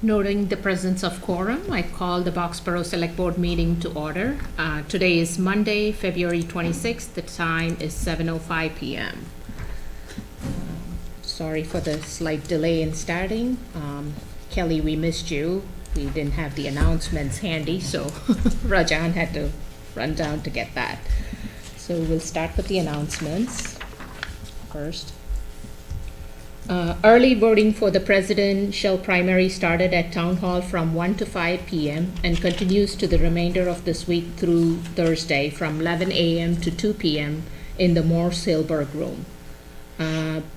Noting the presence of quorum, I call the Boxborough Select Board meeting to order. Today is Monday, February 26th. The time is 7:05 p.m. Sorry for the slight delay in starting. Kelly, we missed you. We didn't have the announcements handy, so Rajan had to run down to get that. So we'll start with the announcements first. Early voting for the presidential primary started at Town Hall from 1 to 5 p.m. and continues to the remainder of this week through Thursday from 11 a.m. to 2 p.m. in the Morse-Hilberg room.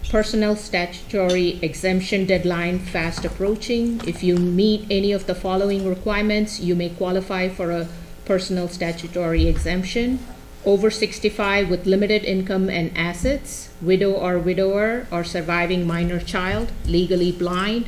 Personnel statutory exemption deadline fast approaching. If you meet any of the following requirements, you may qualify for a personal statutory exemption. Over 65 with limited income and assets, widow or widower or surviving minor child, legally blind,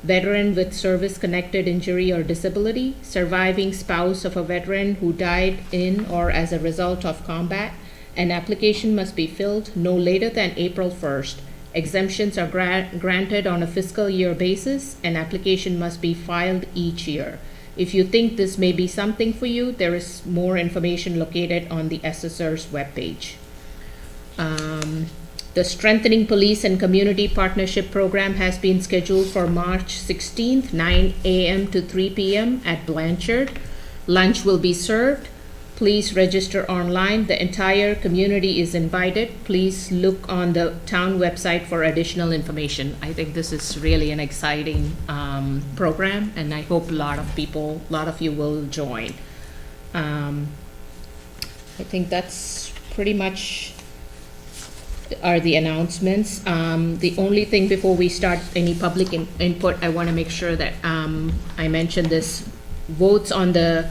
veteran with service-connected injury or disability, surviving spouse of a veteran who died in or as a result of combat. An application must be filled no later than April 1st. Exemptions are granted on a fiscal year basis. An application must be filed each year. If you think this may be something for you, there is more information located on the assessor's webpage. The Strengthening Police and Community Partnership Program has been scheduled for March 16th, 9 a.m. to 3 p.m. at Blanchard. Lunch will be served. Please register online. The entire community is invited. Please look on the town website for additional information. I think this is really an exciting program, and I hope a lot of you will join. I think that's pretty much are the announcements. The only thing before we start any public input, I want to make sure that I mention this. Votes on the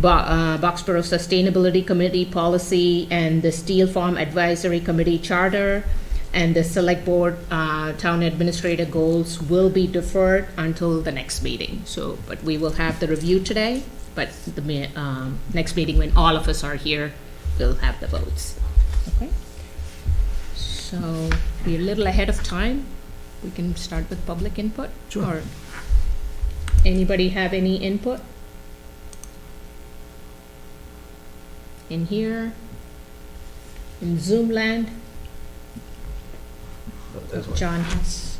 Boxborough Sustainability Committee policy and the Steel Farm Advisory Committee charter and the Select Board Town Administrator goals will be deferred until the next meeting. So, but we will have the review today, but the next meeting when all of us are here, we'll have the votes. Okay. So we're a little ahead of time. We can start with public input. Sure. Or anybody have any input? In here, in Zoom land, John has.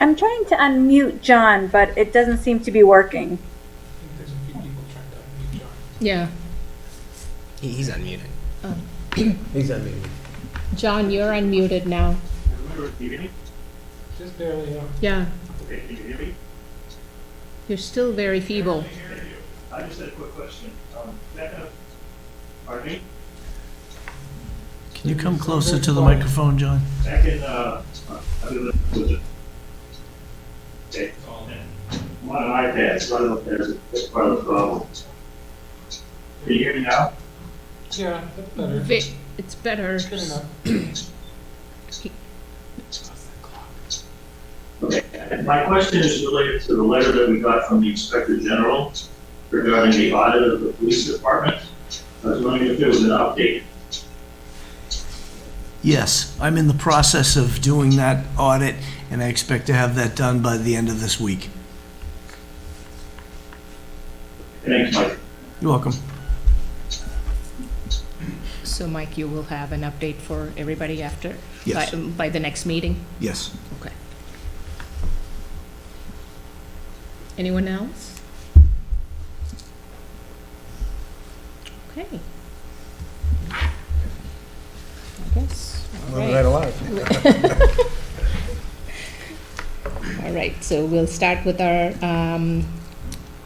I'm trying to unmute John, but it doesn't seem to be working. I think there's a few people trying to unmute John. Yeah. He's unmuted. Oh. He's unmuted. John, you're unmuted now. Just barely, Yeah, Okay, can you hear me? you're still very feeble. I just had a quick question. Becca, pardon me? Can you come closer to the microphone, John? Back in, I've been with it. Okay. I'm on an iPad, so I don't know if that's part of the problem. Can you hear me now? yeah, that's better. It's better. Good enough. Okay, and my question is related to the letter that we got from the Inspector General regarding the audit of the police department. I was wondering if there was an update. Yes, I'm in the process of doing that audit, and I expect to have that done by the end of this week. Thanks, Mike. You're welcome. So Mike, you will have an update for everybody after? Yes. By the next meeting? Yes. Okay. Anyone else? Okay. I guess. All Living right. right alive. All right, so we'll start with our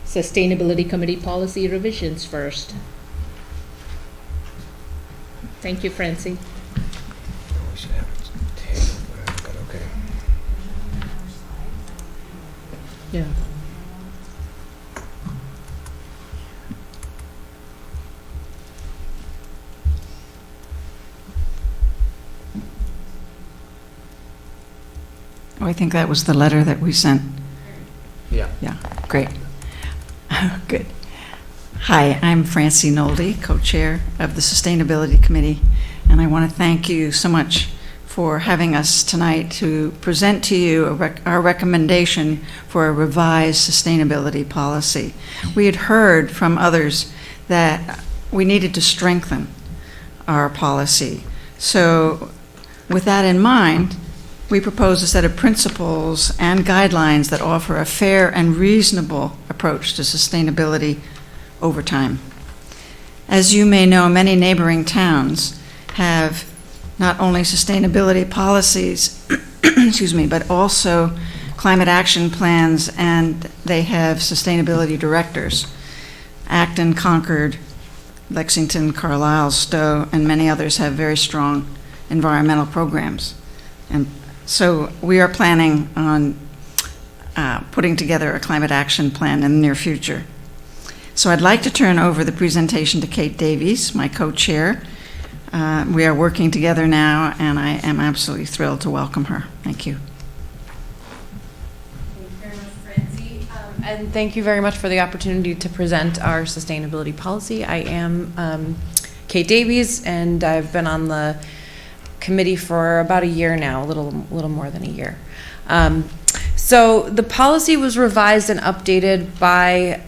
Sustainability Committee policy revisions first. Thank you, Francie. We should have it tabled, but okay. Yeah. Oh, I think that was the letter that we sent. Yeah. Yeah, great. Good. Hi, I'm Francie Nolde, co-chair of the Sustainability Committee, and I want to thank you so much for having us tonight to present to you our recommendation for a revised sustainability policy. We had heard from others that we needed to strengthen our policy. So with that in mind, we propose a set of principles and guidelines that offer a fair and reasonable approach to sustainability over time. As you may know, many neighboring towns have not only sustainability policies, excuse me, but also climate action plans, and they have sustainability directors. Acton, Concord, Lexington, Carlisle, Stowe, and many others have very strong environmental programs. And so we are planning on putting together a climate action plan in the near future. So I'd like to turn over the presentation to Kate Davies, my co-chair. We are working together now, and I am absolutely thrilled to welcome her. Thank you. Thank you very much, Francie. And thank you very much for the opportunity to present our sustainability policy. I am Kate Davies, and I've been on the committee for about a year now, a little more than a year. So the policy was revised and updated by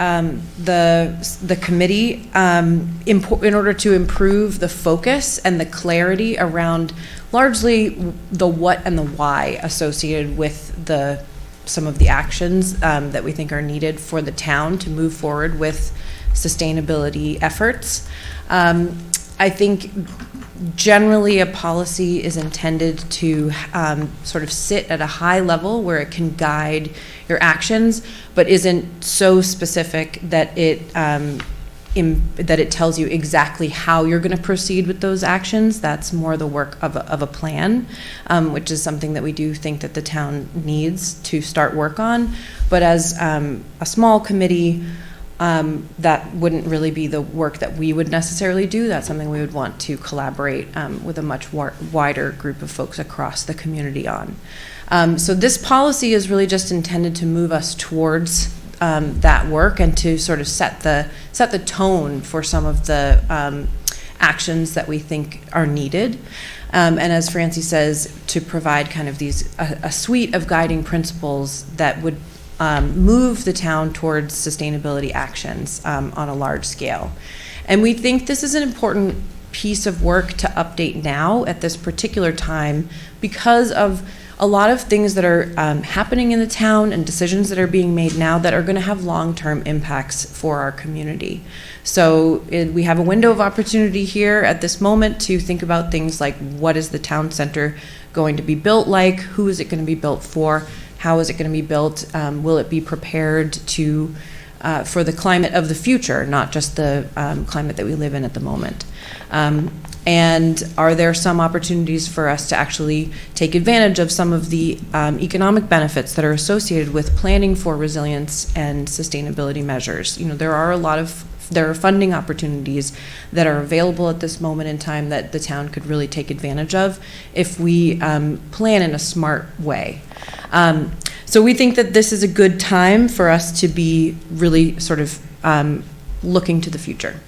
the committee in order to improve the focus and the clarity around largely the what and the why associated with some of the actions that we think are needed for the town to move forward with sustainability efforts. I think generally a policy is intended to sort of sit at a high level where it can guide your actions, but isn't so specific that it tells you exactly how you're going to proceed with those actions. That's more the work of a plan, which is something that we do think that the town needs to start work on. But as a small committee, that wouldn't really be the work that we would necessarily do. That's something we would want to collaborate with a much wider group of folks across the community on. So this policy is really just intended to move us towards that work and to sort of set the tone for some of the actions that we think are needed. And as Francie says, to provide kind of a suite of guiding principles that would move the town towards sustainability actions on a large scale. And we think this is an important piece of work to update now at this particular time because of a lot of things that are happening in the town and decisions that are being made now that are going to have long-term impacts for our community. So we have a window of opportunity here at this moment to think about things like, what is the town center going to be built like? Who is it going to be built for? How is it going to be built? Will it be prepared for the climate of the future, not just the climate that we live in at the moment? And are there some opportunities for us to actually take advantage of some of the economic benefits that are associated with planning for resilience and sustainability measures? You know, there are funding opportunities that are available at this moment in time that the town could really take advantage of if we plan in a smart way. So we think that this is a good time for us to be really sort of looking to the future.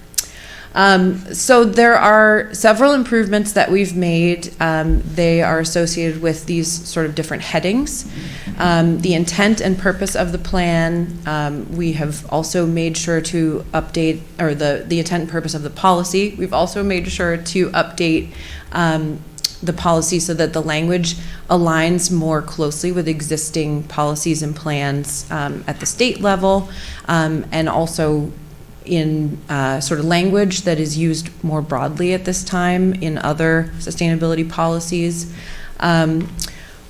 So there are several improvements that we've made. They are associated with these sort of different headings. The intent and purpose of the plan, we have also made sure to update, or the intent and purpose of the policy. We've also made sure to update the policy so that the language aligns more closely with existing policies and plans at the state level, and also in sort of language that is used more broadly at this time in other sustainability policies.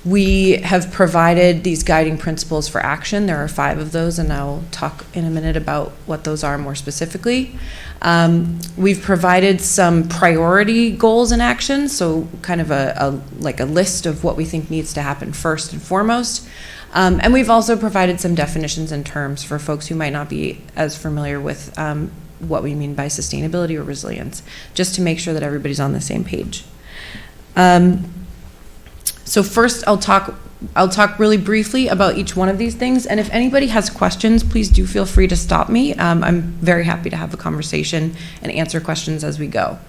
We have provided these guiding principles for action. There are 5 of those, and I'll talk in a minute about what those are more specifically. We've provided some priority goals and actions, so kind of a list of what we think needs to happen first and foremost. And we've also provided some definitions and terms for folks who might not be as familiar with what we mean by sustainability or resilience, just to make sure that everybody's on the same page. So first, I'll talk really briefly about each one of these things, and if anybody has questions, please do feel free to stop me. I'm very happy to have a conversation and answer questions as we go.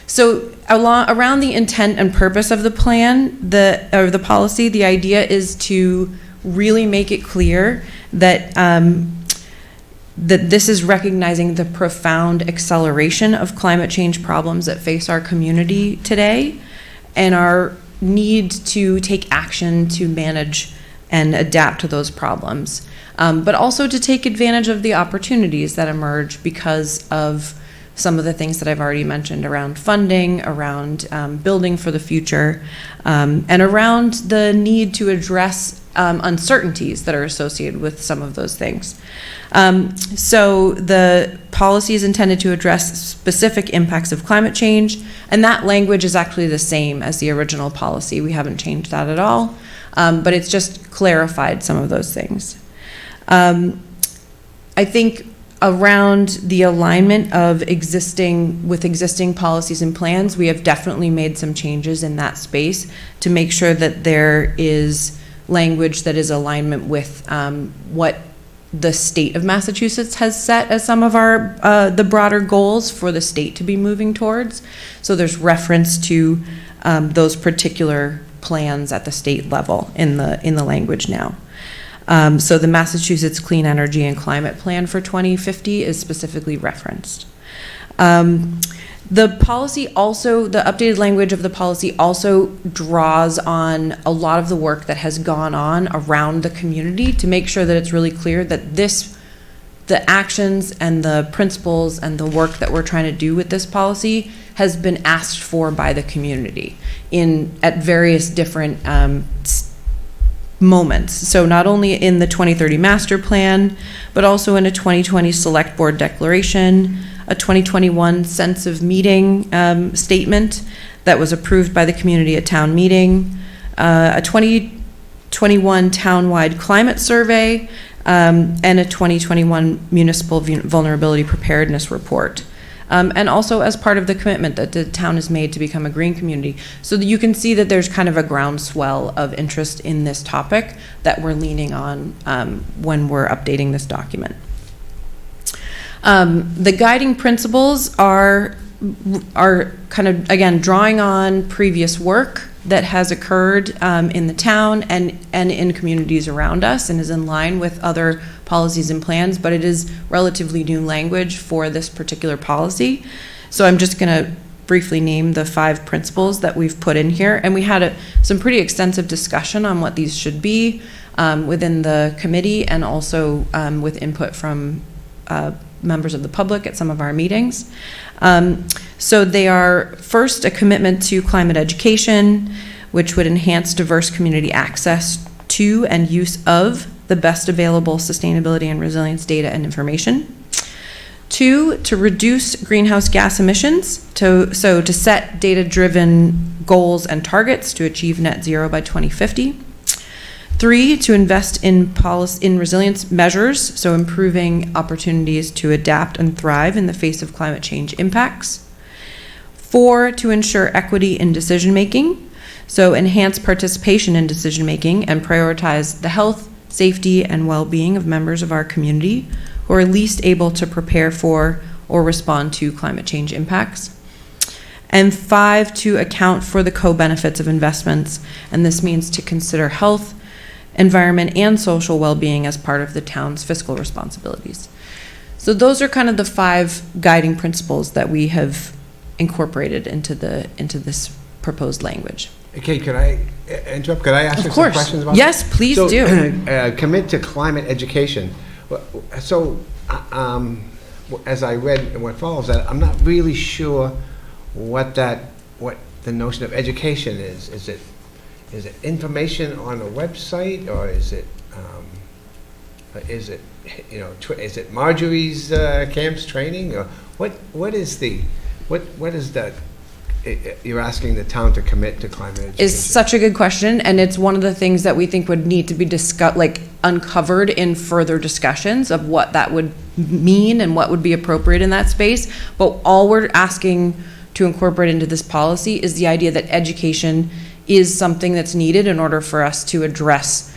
So around the intent and purpose of the plan, the policy, the idea is to really make it clear that that this is recognizing the profound acceleration of climate change problems that face our community today, and our need to take action to manage and adapt to those problems, but also to take advantage of the opportunities that emerge because of some of the things that I've already mentioned around funding, around building for the future, and around the need to address uncertainties that are associated with some of those things. So the policy is intended to address specific impacts of climate change, and that language is actually the same as the original policy. We haven't changed that at all, but it's just clarified some of those things. I think around the alignment of existing policies and plans, we have definitely made some changes in that space to make sure that there is language that is alignment with what the state of Massachusetts has set as some of our the broader goals for the state to be moving towards. So there's reference to those particular plans at the state level in the language now. So the Massachusetts Clean Energy and Climate Plan for 2050 is specifically referenced. The policy also, the updated language of the policy also draws on a lot of the work that has gone on around the community to make sure that it's really clear that the actions and the principles and the work that we're trying to do with this policy has been asked for by the community at various different moments. So not only in the 2030 master plan, but also in a 2020 select board declaration, a 2021 sense of meeting statement that was approved by the community at town meeting, a 2021 townwide climate survey, and a 2021 municipal vulnerability preparedness report. And also as part of the commitment that the town has made to become a green community. So that you can see that there's kind of a groundswell of interest in this topic that we're leaning on when we're updating this document. The guiding principles are kind of, again, drawing on previous work that has occurred in the town and in communities around us, and is in line with other policies and plans, but it is relatively new language for this particular policy. So I'm just going to briefly name the 5 principles that we've put in here, and we had some pretty extensive discussion on what these should be within the committee, and also with input from members of the public at some of our meetings. So they are, first, a commitment to climate education, which would enhance diverse community access to and use of the best available sustainability and resilience data and information. 2, to reduce greenhouse gas emissions, to set data-driven goals and targets to achieve net zero by 2050. 3, to invest in resilience measures, so improving opportunities to adapt and thrive in the face of climate change impacts. 4, to ensure equity in decision-making, so enhance participation in decision-making and prioritize the health, safety, and well-being of members of our community who are least able to prepare for or respond to climate change impacts. And 5, to account for the co-benefits of investments, and this means to consider health, environment, and social well-being as part of the town's fiscal responsibilities. So those are kind of the 5 guiding principles that we have incorporated into this proposed language. Okay, could I interrupt? Could I ask you some questions about Yes, please do. Commit to climate education. So, as I read and what follows that, I'm not really sure what the notion of education is. Is it information on a website, or is it is it Marjorie's camps training, or what is that you're asking the town to commit to climate education? Is such a good question, and it's one of the things that we think would need to be uncovered in further discussions of what that would mean and what would be appropriate in that space. But all we're asking to incorporate into this policy is the idea that education is something that's needed in order for us to address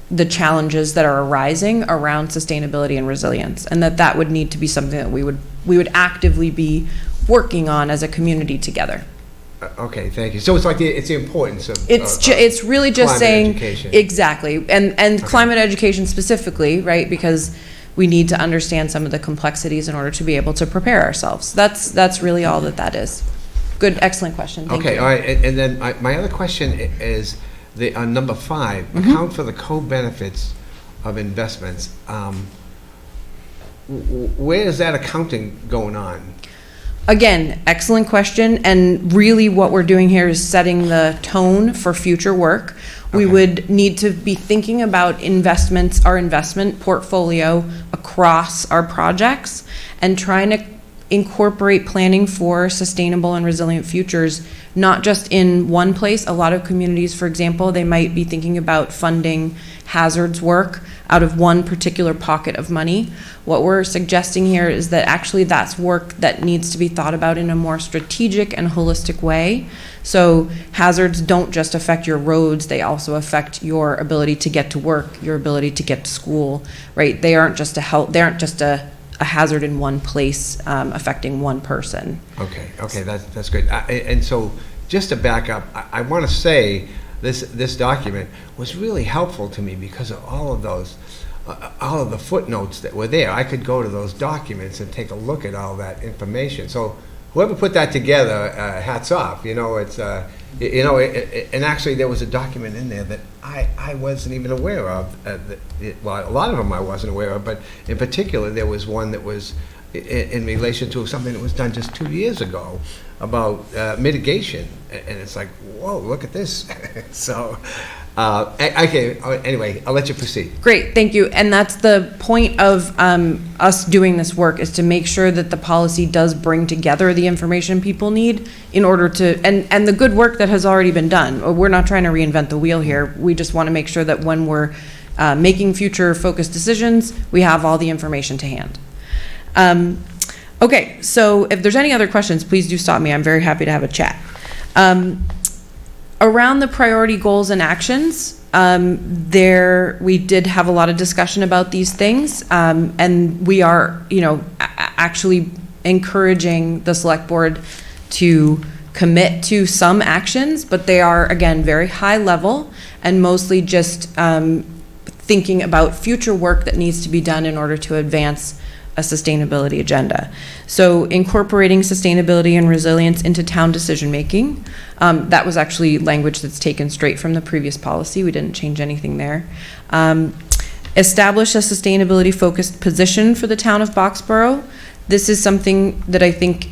the challenges that are arising around sustainability and resilience, and that would need to be something that we would actively be working on as a community together. Okay, thank you. So it's like it's the importance of It's really just climate saying education. exactly, and climate education specifically, right? Because we need to understand some of the complexities in order to be able to prepare ourselves. That's really all that is. Good, excellent question. Thank Okay, you. all right, and then my other question is on number 5, Mm-hmm. account for the co-benefits of investments. Where is that accounting going on? Again, excellent question, and really what we're doing here is setting the tone for future work. We Okay. would need to be thinking about investments, our investment portfolio across our projects, and trying to incorporate planning for sustainable and resilient futures, not just in one place. A lot of communities, for example, they might be thinking about funding hazards work out of one particular pocket of money. What we're suggesting here is that actually that's work that needs to be thought about in a more strategic and holistic way. So hazards don't just affect your roads, they also affect your ability to get to work, your ability to get to school, right? They aren't just a hazard in one place affecting one person. Okay, that's good. And so, just to back up, I want to say this document was really helpful to me because of all of the footnotes that were there. I could go to those documents and take a look at all that information. So whoever put that together, hats off. It's and actually there was a document in there that I wasn't even aware of. Well, a lot of them I wasn't aware of, but in particular there was one that was in relation to something that was done just 2 years ago about mitigation, and it's like, whoa, look at this. So, okay, anyway, I'll let you proceed. Great, thank you. And that's the point of us doing this work, is to make sure that the policy does bring together the information people need in order to, and the good work that has already been done. We're not trying to reinvent the wheel here. We just want to make sure that when we're making future focused decisions, we have all the information to hand. Okay, so if there's any other questions, please do stop me. I'm very happy to have a chat. Around the priority goals and actions, we did have a lot of discussion about these things, and we are, actually encouraging the select board to commit to some actions, but they are, again, very high level and mostly just thinking about future work that needs to be done in order to advance a sustainability agenda. So incorporating sustainability and resilience into town decision-making, that was actually language that's taken straight from the previous policy. We didn't change anything there. Establish a sustainability-focused position for the town of Boxborough. This is something that I think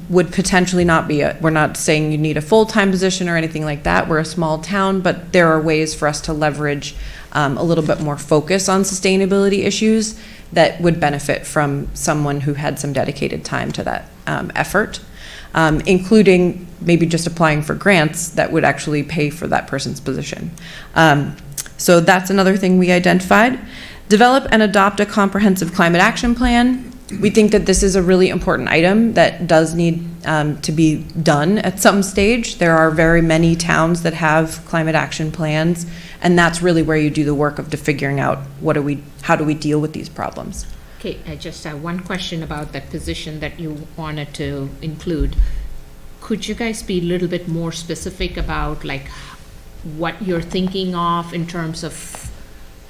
would potentially not be we're not saying you need a full-time position or anything like that. We're a small town, but there are ways for us to leverage a little bit more focus on sustainability issues that would benefit from someone who had some dedicated time to that effort, including maybe just applying for grants that would actually pay for that person's position. So that's another thing we identified. Develop and adopt a comprehensive climate action plan. We think that this is a really important item that does need to be done at some stage. There are very many towns that have climate action plans, and that's really where you do the work of figuring out how do we deal with these problems. Okay, I just have one question about that position that you wanted to include. Could you guys be a little bit more specific about like what you're thinking of in terms of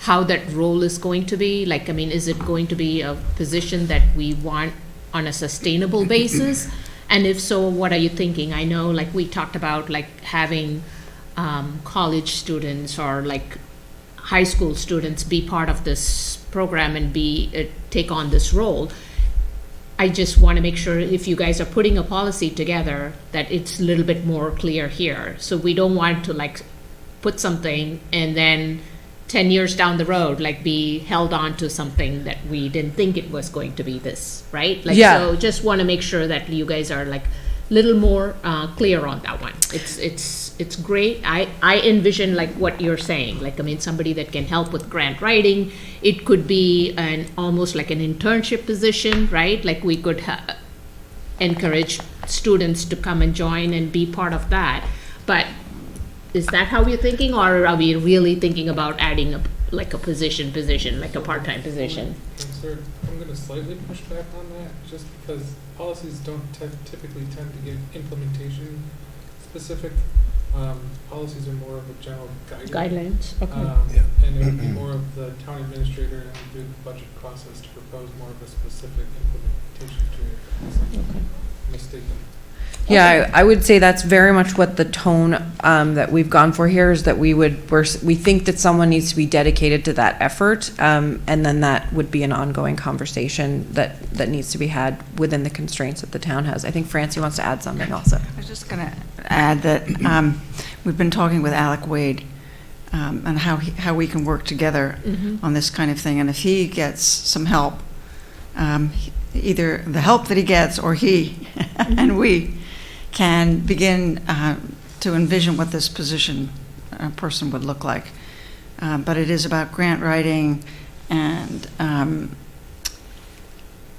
how that role is going to be? Like, I mean, is it going to be a position that we want on a sustainable basis? And if so, what are you thinking? I know, like, we talked about like having college students or like high school students be part of this program and take on this role. I just want to make sure if you guys are putting a policy together that it's a little bit more clear here. So we don't want to like put something and then 10 years down the road, like be held on to something that we didn't think it was going to be this, right? Like, yeah. So just want to make sure that you guys are like a little more clear on that one. It's great. I envision like what you're saying, like, I mean, somebody that can help with grant writing. It could be almost like an internship position, right? Like we could encourage students to come and join and be part of that. But is that how we're thinking, or are we really thinking about adding a, like a position, like a part-time position? Sir, I'm going to slightly push back on that, just because policies don't typically tend to get implementation specific. Policies are more of a general guidelines. Okay. And it would be more of the town administrator and through the budget process to propose more of a specific implementation to it. Unless I'm mistaken. Yeah, I would say that's very much what the tone that we've gone for here is, that we think that someone needs to be dedicated to that effort, and then that would be an ongoing conversation that needs to be had within the constraints that the town has. I think Francie wants to add something also. I was just going to add that we've been talking with Alec Wade and how we can work together on this kind of thing. And if he gets some help, either the help that he gets or he and we can begin to envision what this person would look like. But it is about grant writing and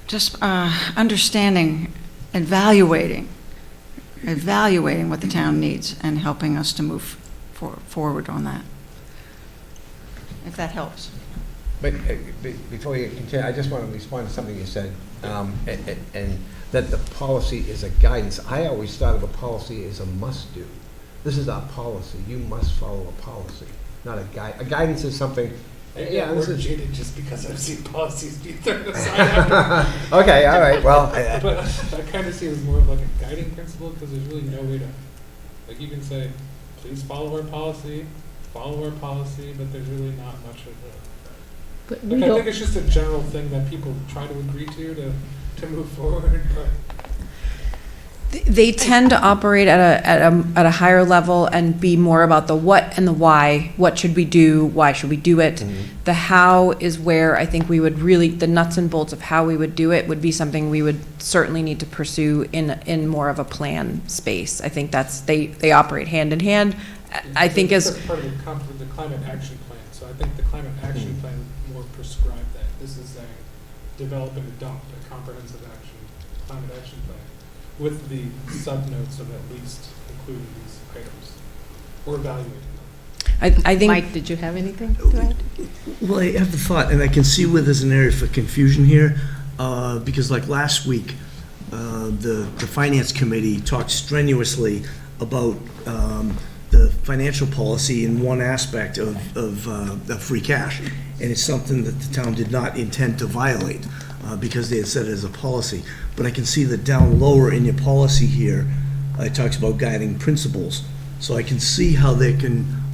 just understanding, evaluating what the town needs and helping us to move forward on that, if that helps. But before you continue, I just want to respond to something you said, and that the policy is a guidance. I always thought of a policy as a must-do. This is our policy. You must follow a policy, not a guide. A guidance is something. Yeah, this is jaded just because I've seen policies be thrown aside after. Okay, all right. Well, but I kind of see it as more of like a guiding principle, because there's really no way to, like, you can say, please follow our policy, but there's really not much of a. But Like, I think it's just a general thing that people try to agree to move forward. But They tend to operate at a higher level and be more about the what and the why. What should we do? Why should we do it? The how is where I think we would really, the nuts and bolts of how we would do it would be something we would certainly need to pursue in more of a plan space. I think that's, they operate hand in hand. I think it's as part of the climate action plan. So I think the climate action plan more prescribe that. This is saying develop and adopt a comprehensive climate action plan, with the sub-notes of at least including these items, or evaluating them. I think. Mike, did you have anything to add? Well, I have the thought, and I can see where there's an area for confusion here, because like last week, the Finance Committee talked strenuously about the financial policy in one aspect of free cash, and it's something that the town did not intend to violate because they had set it as a policy. But I can see that down lower in your policy here, it talks about guiding principles. So I can see how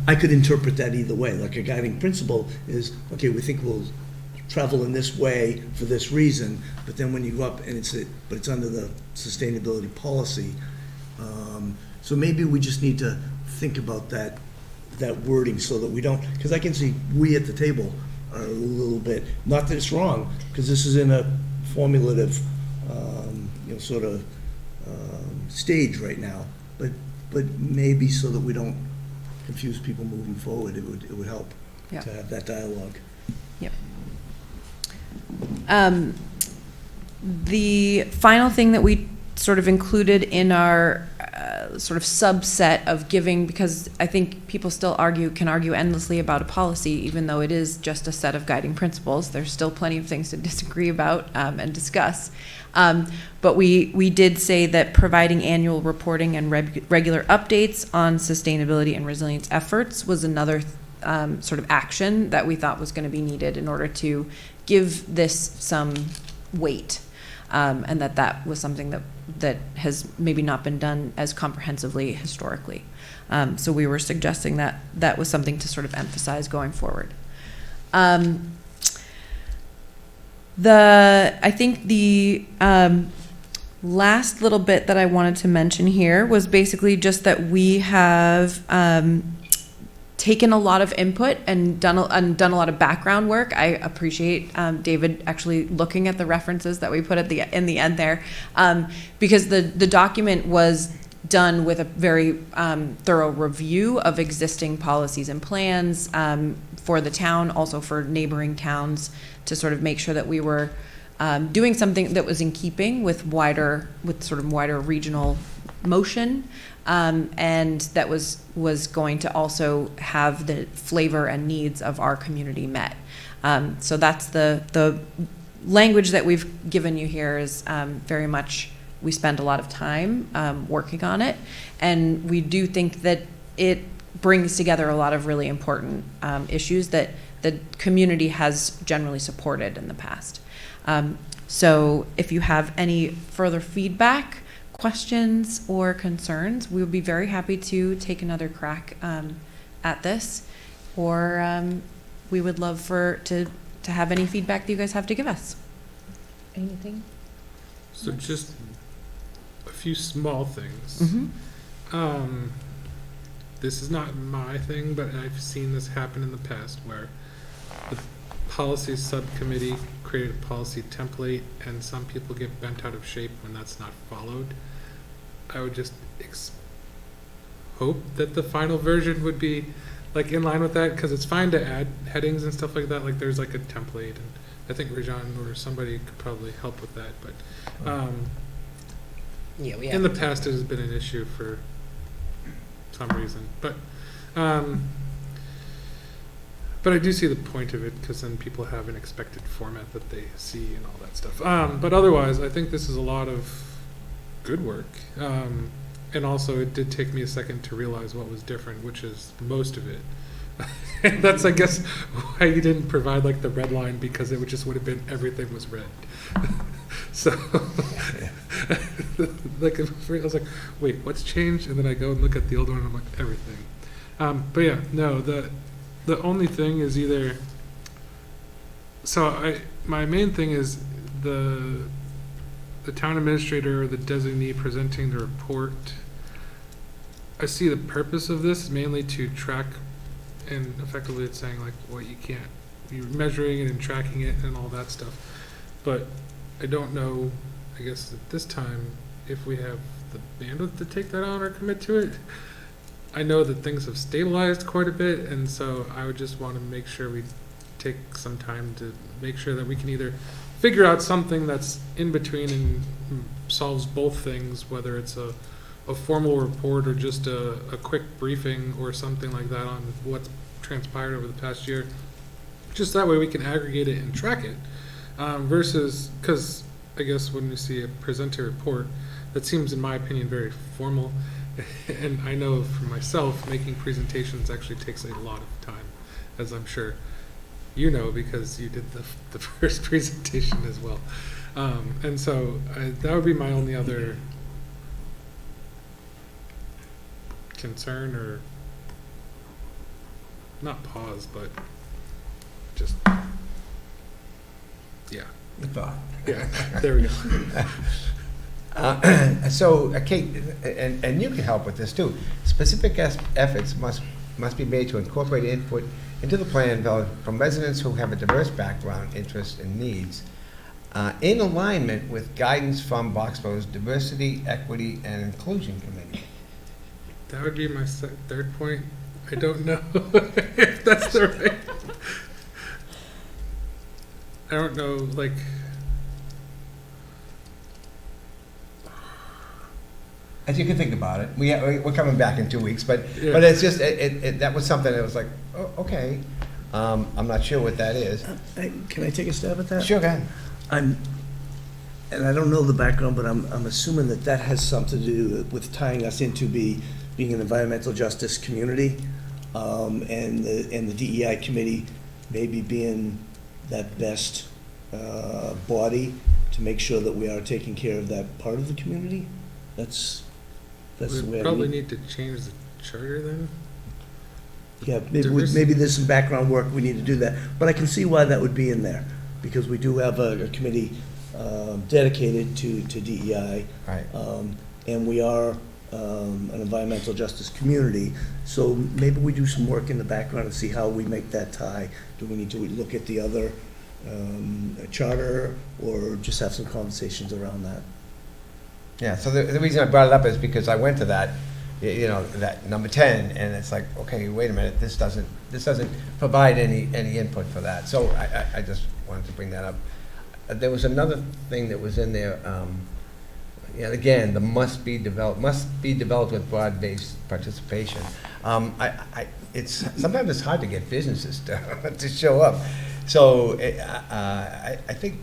I could interpret that either way. Like a guiding principle is, okay, we think we'll travel in this way for this reason, but then when you go up and it's under the sustainability policy. So maybe we just need to think about that wording so that we don't, because I can see we at the table are a little bit, not that it's wrong, because this is in a formulative, sort of stage right now, but maybe so that we don't confuse people moving forward, it would help to have that dialogue. Yep. The final thing that we sort of included in our sort of subset of giving, because I think people still can argue endlessly about a policy, even though it is just a set of guiding principles. There's still plenty of things to disagree about and discuss. But we did say that providing annual reporting and regular updates on sustainability and resilience efforts was another sort of action that we thought was going to be needed in order to give this some weight, and that was something that has maybe not been done as comprehensively historically. So we were suggesting that was something to sort of emphasize going forward. I think the last little bit that I wanted to mention here was basically just that we have taken a lot of input and done a lot of background work. I appreciate David actually looking at the references that we put in the end there, because the document was done with a very thorough review of existing policies and plans for the town, also for neighboring towns, to sort of make sure that we were doing something that was in keeping with wider regional motion, and that was going to also have the flavor and needs of our community met. So that's the language that we've given you here is very much, we spend a lot of time working on it, and we do think that it brings together a lot of really important issues that the community has generally supported in the past. So if you have any further feedback, questions, or concerns, we would be very happy to take another crack at this, or we would love to have any feedback that you guys have to give us. Anything? So just a few small things. Mm-hmm. This is not my thing, but I've seen this happen in the past where the policy subcommittee created a policy template and some people get bent out of shape when that's not followed. I would just hope that the final version would be like in line with that, because it's fine to add headings and stuff like that. Like there's like a template, and I think Rajan or somebody could probably help with that. But Yeah, we in the past, it has been an issue for some reason. But I do see the point of it, because then people have an expected format that they see and all that stuff. But otherwise, I think this is a lot of good work. And also, it did take me a second to realize what was different, which is most of it. And that's, I guess, why you didn't provide like the red line, because it would have been everything was red. So, like, I was like, wait, what's changed? And then I go and look at the old one, and I'm like, everything. But yeah, no, the only thing is either. So my main thing is the town administrator or the designee presenting the report. I see the purpose of this mainly to track, and effectively it's saying like what you can't, you're measuring it and tracking it and all that stuff. But I don't know, I guess at this time, if we have the bandwidth to take that on or commit to it. I know that things have stabilized quite a bit, and so I would just want to make sure we take some time to make sure that we can either figure out something that's in between and solves both things, whether it's a formal report or just a quick briefing or something like that on what's transpired over the past year. Just that way we can aggregate it and track it. Versus, because I guess when we see a presenter report, that seems, in my opinion, very formal. And I know for myself, making presentations actually takes a lot of time, as I'm sure you know, because you did the first presentation as well. And so that would be my only other concern, or not pause, but just, yeah. Yeah, there we go. So, Kate, and you can help with this too. Specific efforts must be made to incorporate input into the plan from residents who have a diverse background, interests, and needs, in alignment with guidance from Boxborough's Diversity, Equity, and Inclusion Committee. That would be my third point. I don't know if that's the right. I don't know, like. As you can think about it, we're coming back in 2 weeks, but Yeah. but it's just that was something that was like, oh, okay, I'm not sure what that is. Can I take a stab at that? Sure, go ahead. And I don't know the background, but I'm assuming that has something to do with tying us into being an environmental justice community, and the DEI committee maybe being that best body to make sure that we are taking care of that part of the community. That's the way We I probably read. need to change the charter then. Yeah, maybe Diversity. maybe there's some background work we need to do that, but I can see why that would be in there, because we do have a committee dedicated to DEI. Right. And we are an environmental justice community, so maybe we do some work in the background and see how we make that tie. Do we need to look at the other charter, or just have some conversations around that? Yeah, so the reason I brought it up is because I went to that, that number 10, and it's like, okay, wait a minute, this doesn't provide any input for that. So I just wanted to bring that up. There was another thing that was in there, and again, the must be developed with broad-based participation. It's sometimes it's hard to get businesses to show up. So I think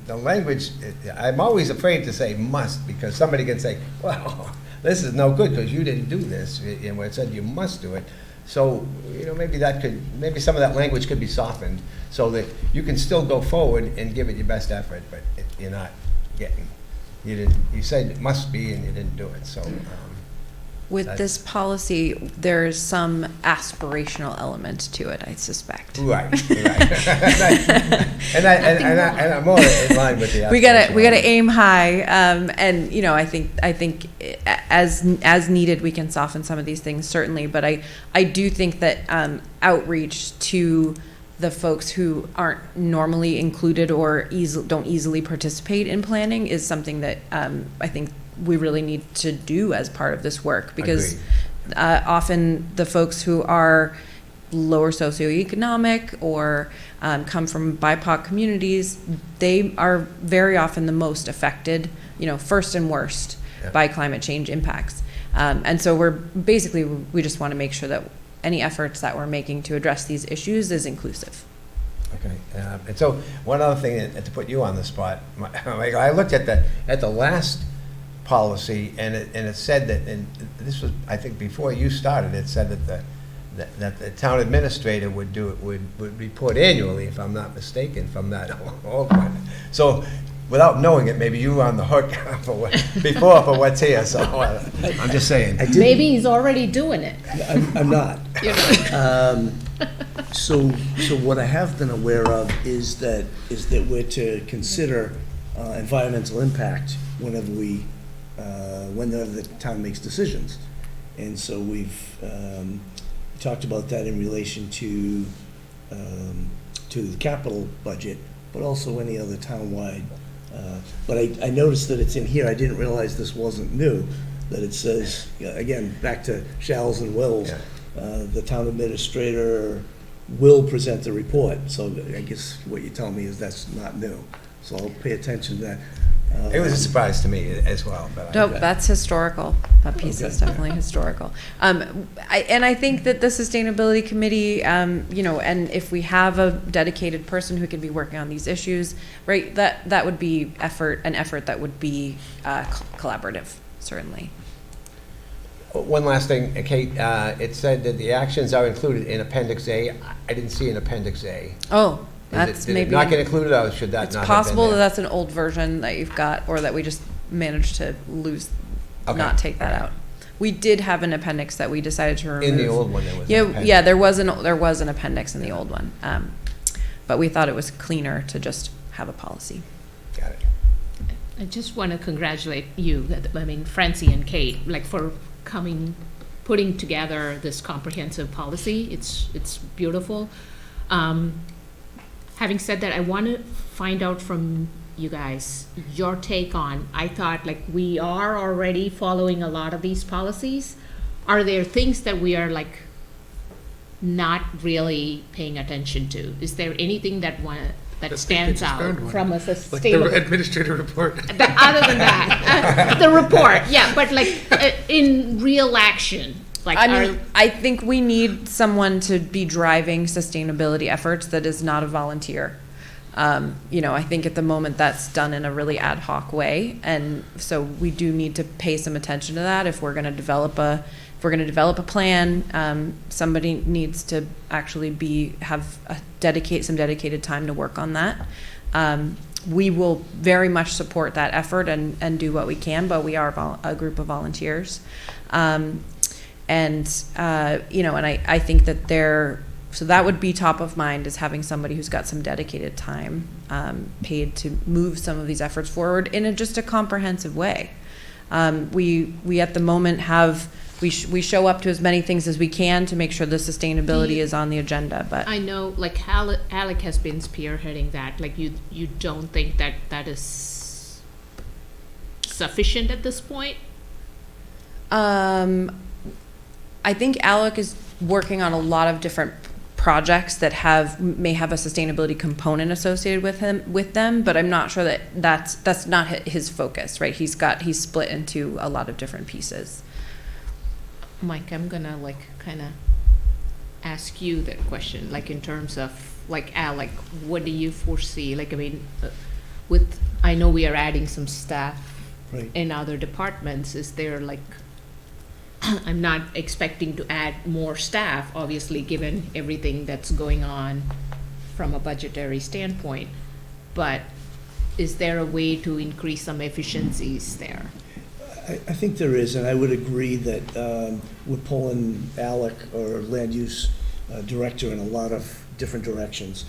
the language, I'm always afraid to say must, because somebody can say, well, this is no good because you didn't do this, and where it said you must do it. So, maybe some of that language could be softened so that you can still go forward and give it your best effort, but you're not getting, you said it must be and you didn't do it, so. With this policy, there's some aspirational element to it, I suspect. Right. and I'm more in line with the. We gotta aim high, and I think as needed, we can soften some of these things, certainly. But I do think that outreach to the folks who aren't normally included or don't easily participate in planning is something that I think we really need to do as part of this work, because often the folks who are lower socioeconomic or come from BIPOC communities, they are very often the most affected, first and worst by climate change impacts. And so we just want to make sure that any efforts that we're making to address these issues is inclusive. Okay, and so one other thing, to put you on the spot, I looked at the last policy, and it said that, and this was, I think, before you started, it said that the town administrator would report annually, if I'm not mistaken, from that old one. So, without knowing it, maybe you were on the hook for what's here. So I'm just saying. Maybe he's already doing it. I'm not. So what I have been aware of is that we're to consider environmental impact whenever the town makes decisions. And so we've talked about that in relation to the capital budget, but also any other townwide. But I noticed that it's in here. I didn't realize this wasn't new, that it says, again, back to shalls and wills, the town administrator will present the report. So I guess what you're telling me is that's not new. So I'll pay attention to that. It was a surprise to me as well. But That's historical. That piece is definitely historical. I think that the Sustainability Committee, and if we have a dedicated person who can be working on these issues, right, that would be an effort that would be collaborative, certainly. One last thing, Kate, it said that the actions are included in Appendix A. I didn't see an Appendix A. Oh. Did it not get included, or should that not have been there? It's possible that that's an old version that you've got, or that we just managed to not take that out. We did have an appendix that we decided to remove. In the old one, there was an appendix. Yeah, there was an appendix in the old one, but we thought it was cleaner to just have a policy. Got it. I just want to congratulate you, Francie and Kate, for putting together this comprehensive policy. It's beautiful. Having said that, I want to find out from you guys your take on, I thought we are already following a lot of these policies. Are there things that we are not really paying attention to? Is there anything that stands out from a sustainable... Like the administrative report. Other than that, the report, yeah, but in real action. I think we need someone to be driving sustainability efforts that is not a volunteer. I think at the moment that's done in a really ad hoc way, and so we do need to pay some attention to that. If we're going to develop a plan, somebody needs to actually have some dedicated time to work on that. We will very much support that effort and do what we can, but we are a group of volunteers. And I think that so that would be top of mind, is having somebody who's got some dedicated time paid to move some of these efforts forward in just a comprehensive way. We at the moment we show up to as many things as we can to make sure the sustainability is on the agenda. But I know, Alec has been spearheading that. You don't think that is sufficient at this point? I think Alec is working on a lot of different projects that may have a sustainability component associated with them, but I'm not sure that that's not his focus, right? He's split into a lot of different pieces. Mike, I'm gonna kind of ask you that question, in terms of Al, what do you foresee? I know we are adding some staff Right. in other departments. Is there I'm not expecting to add more staff, obviously, given everything that's going on from a budgetary standpoint, but is there a way to increase some efficiencies there? I think there is, and I would agree that we're pulling Alec, our land use director, in a lot of different directions.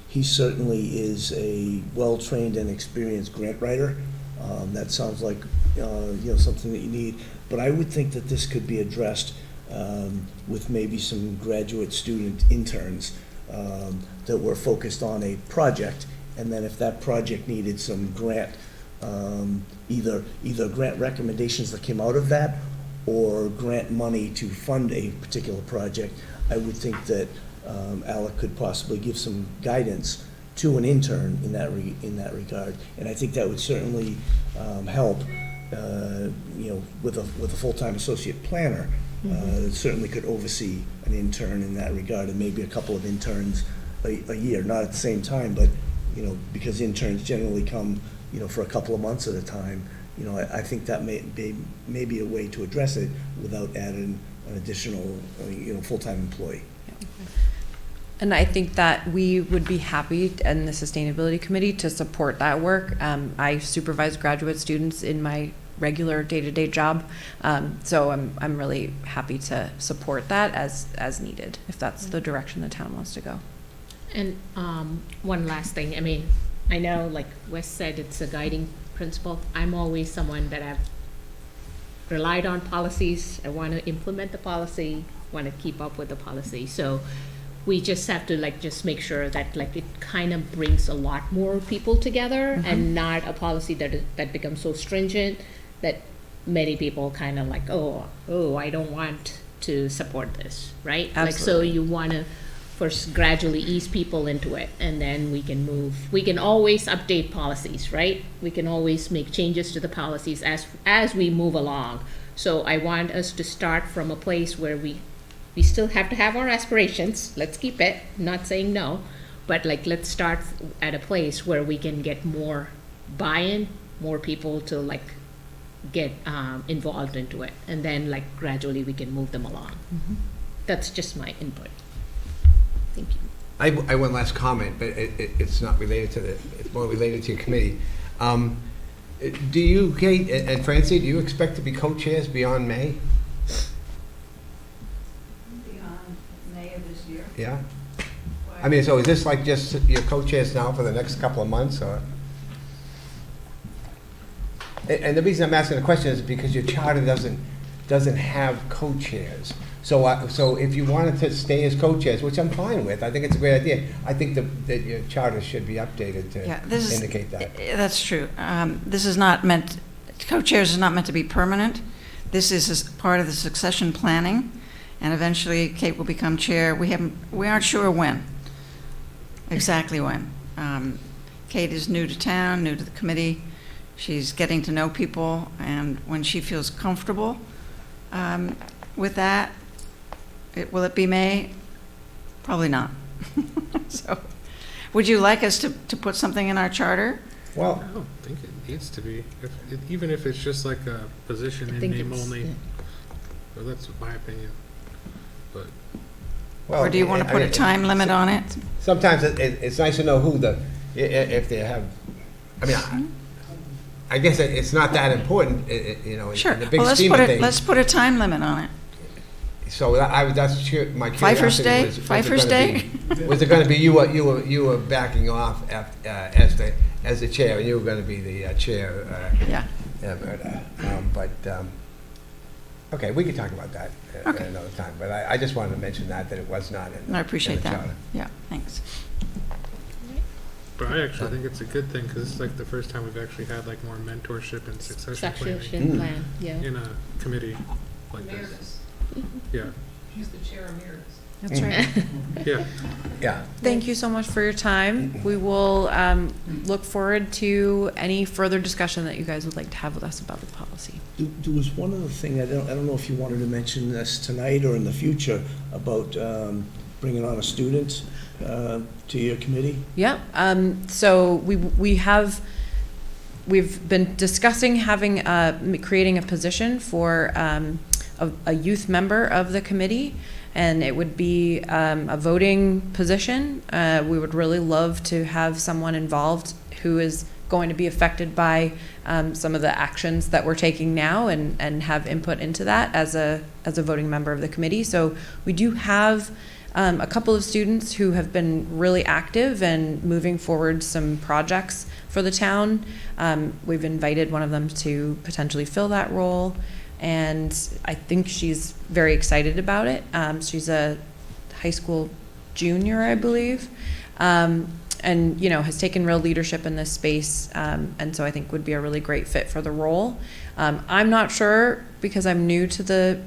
He certainly is a well-trained and experienced grant writer. That sounds like something that you need. But I would think that this could be addressed with maybe some graduate student interns that were focused on a project, and then if that project needed some grant, either grant recommendations that came out of that or grant money to fund a particular project, I would think that Alec could possibly give some guidance to an intern in that regard, and I think that would certainly help. With a full-time associate planner, certainly could oversee an intern in that regard, and maybe a couple of interns a year, not at the same time, but because interns generally come for a couple of months at a time. I think that may be a way to address it without adding an additional full-time employee. And I think that we would be happy in the Sustainability Committee to support that work. I supervise graduate students in my regular day-to-day job, so I'm really happy to support that as needed, if that's the direction the town wants to go. And one last thing, I know, Wes said, it's a guiding principle. I'm always someone that I've relied on policies. I want to implement the policy, want to keep up with the policy. So we just have to just make sure that it kind of brings a lot more people together, and not a policy that becomes so stringent that many people kind of oh, I don't want to support this, right? Absolutely. So you want to first gradually ease people into it, and then we can move. We can always update policies, right? We can always make changes to the policies as we move along. So I want us to start from a place where we still have to have our aspirations. Let's keep it, not saying no, but let's start at a place where we can get more buy-in, more people to get involved into it, and then gradually we can move them along. That's just my input. Thank you. I have one last comment, but it's not related to it's more related to your committee. Do you, Kate and Francie, do you expect to be co-chairs beyond May? Beyond May of this year? Yeah? So is this just your co-chairs now for the next couple of months, or? And the reason I'm asking the question is because your charter doesn't have co-chairs. So if you wanted to stay as co-chairs, which I'm fine with, I think it's a great idea. I think that your charter should be updated to indicate that. That's true. This is not meant, co-chairs is not meant to be permanent. This is part of the succession planning, and eventually Kate will become chair. We aren't sure when, exactly when. Kate is new to town, new to the committee. She's getting to know people, and when she feels comfortable with that, will it be May? Probably not. So, would you like us to put something in our charter? Well, I don't think it needs to be, even if it's just a position in name only. Yeah. Well, that's my opinion. But well, Or do you want to put a time limit on it? Sometimes it's nice to know who if they have. I guess it's not that important, Sure. in the big Well, scheme of things. let's put a time limit on it. So that's my Pfeiffer's curiosity. Day? Pfeiffer's Day? Was it going to be you were backing off as the chair, and you were going to be the chair? Yeah. Okay, we can talk about that at Okay. another time. But I just wanted to mention that it was not in. I appreciate in the that. charter. Yeah, thanks. But I actually think it's a good thing, because it's the first time we've actually had more mentorship and succession planning Succession plan, yeah. in a committee like this. Yeah. He's the chair emeritus. That's right. Yeah. Yeah. Thank you so much for your time. We will look forward to any further discussion that you guys would like to have with us about the policy. There was one other thing, I don't know if you wanted to mention this tonight or in the future, about bringing on a student to your committee. Yeah. So we've been discussing having creating a position for a youth member of the committee, and it would be a voting position. We would really love to have someone involved who is going to be affected by some of the actions that we're taking now, and have input into that as a voting member of the committee. So we do have a couple of students who have been really active and moving forward some projects for the town. We've invited one of them to potentially fill that role, and I think she's very excited about it. She's a high school junior, I believe, and has taken real leadership in this space, and so I think would be a really great fit for the role. I'm not sure, because I'm new to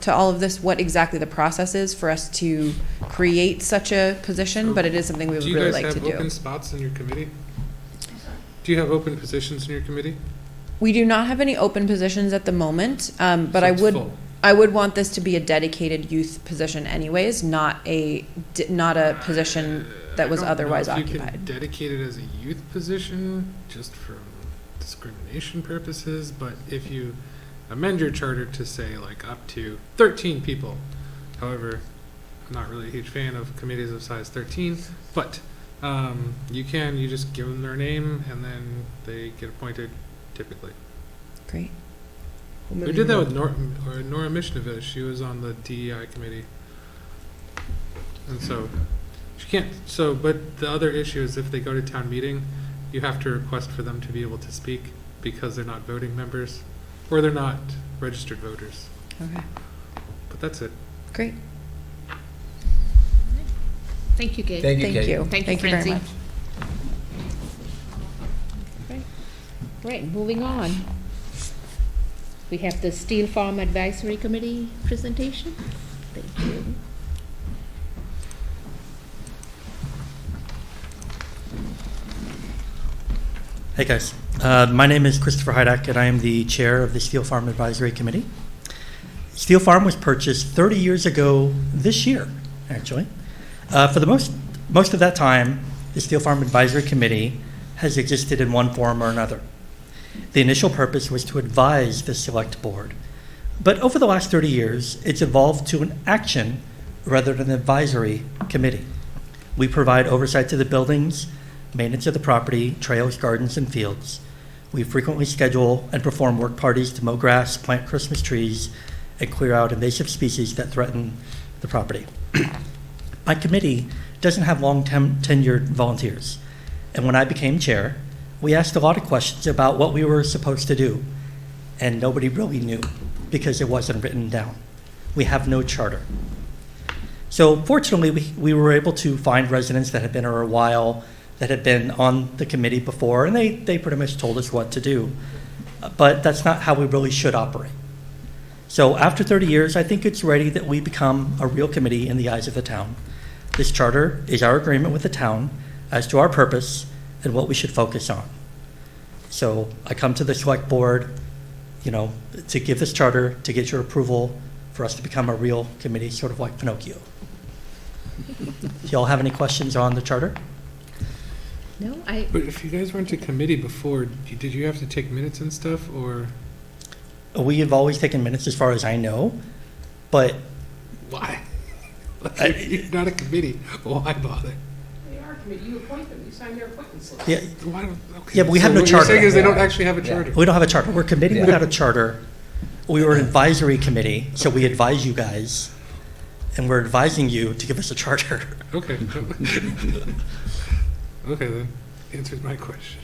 all of this, what exactly the process is for us to create such a position, but it is something we would really like to do. Do you guys have open spots in your committee? Do you have open positions in your committee? We do not have any open positions at the moment, but So I it's would full. I would want this to be a dedicated youth position anyways, not a position that was otherwise I don't know if you occupied. can dedicate it as a youth position just for discrimination purposes, but if you amend your charter to say like up to 13 people, however, I'm not really a huge fan of committees of size 13, but you just give them their name and then they get appointed typically. Great. We did that with Nora Mishnovich. She was on the DEI committee. And so she can't, but the other issue is if they go to town meeting, you have to request for them to be able to speak because they're not voting members or they're not registered voters. Okay. But that's it. Great. Thank you, Kate. Thank you, Thank Kate. you. Thank you, very Francie. much. Right, moving on. We have the Steel Farm Advisory Committee presentation. Thank you. Hey guys, my name is Christopher Hydak and I am the chair of the Steel Farm Advisory Committee. Steel Farm was purchased 30 years ago this year, actually. For the most of that time, the Steel Farm Advisory Committee has existed in one form or another. The initial purpose was to advise the select board, but over the last 30 years, it's evolved to an action rather than an advisory committee. We provide oversight to the buildings, maintenance of the property, trails, gardens, and fields. We frequently schedule and perform work parties to mow grass, plant Christmas trees, and clear out invasive species that threaten the property. My committee doesn't have long tenured volunteers, and when I became chair, we asked a lot of questions about what we were supposed to do, and nobody really knew because it wasn't written down. We have no charter. So fortunately, we were able to find residents that had been here a while, that had been on the committee before, and they pretty much told us what to do. But that's not how we really should operate. So after 30 years, I think it's ready that we become a real committee in the eyes of the town. This charter is our agreement with the town as to our purpose and what we should focus on. So I come to the select board, to give this charter, to get your approval for us to become a real committee, sort of like Pinocchio. Do y'all have any questions on the charter? No, But if you guys weren't a committee before, did you have to take minutes and stuff, or? We have always taken minutes as far as I know, but Why? You're not a committee. Why bother? They are a committee, you appoint them, you sign their appointment slip. yeah, Why don't, okay. Yeah, but we have no what charter. you're saying is they don't Yeah. actually have a Yeah. charter. we don't have a charter. We're a committee Yeah. without a charter. We were an advisory committee, so we advise you guys, and we're advising you to give us a charter. Okay. Okay, then. Answers my question.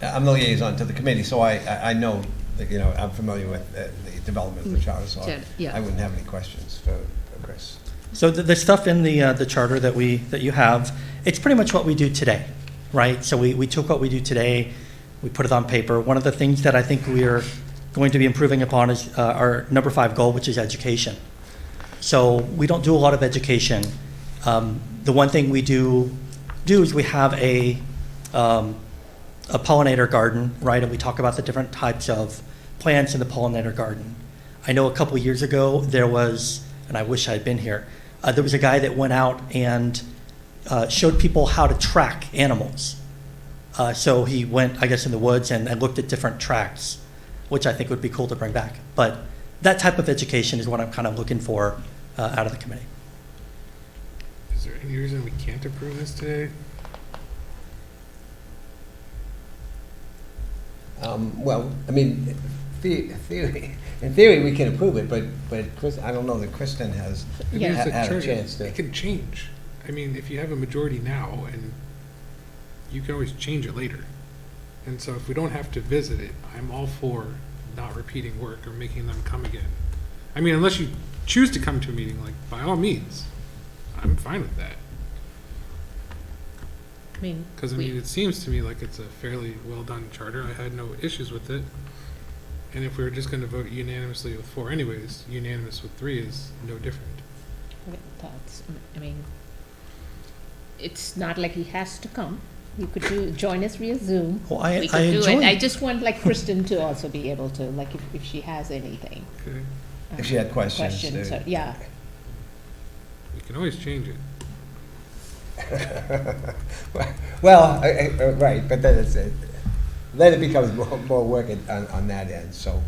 I'm the liaison to the committee, so I know, that, I'm familiar with the development of the charter, so Yeah. I wouldn't have any questions for Chris. So the stuff in the charter that you have, it's pretty much what we do today, right? So we took what we do today, we put it on paper. One of the things that I think we are going to be improving upon is our number 5 goal, which is education. So we don't do a lot of education. The one thing we do is we have a pollinator garden, right? And we talk about the different types of plants in the pollinator garden. I know a couple years ago there was, and I wish I had been here, there was a guy that went out and showed people how to track animals. So he went, I guess, in the woods and looked at different tracks, which I think would be cool to bring back. But that type of education is what I'm kind of looking for out of the committee. Is there any reason we can't approve this today? Well, I mean, in theory, we can approve it, but Chris, I don't know that Kristen has There's had a charter. chance to. It can change. I mean, if you have a majority now, and you can always change it later. And so if we don't have to visit it, I'm all for not repeating work or making them come again. I mean, unless you choose to come to a meeting, like, by all means, I'm fine with that. I mean, Because, I mean, it seems to me like it's a fairly well-done charter. I had no issues with it. And if we were just going to vote unanimously with 4 anyways, unanimous with 3 is no different. I mean, it's not like he has to come. You could join us via Zoom. Well, I We could do enjoy it. I just want like Kristen to also be able to, like if she has anything. Okay? If she had questions. Questions, yeah. We can always change it. Well, right, but then then it becomes more work on that end, so,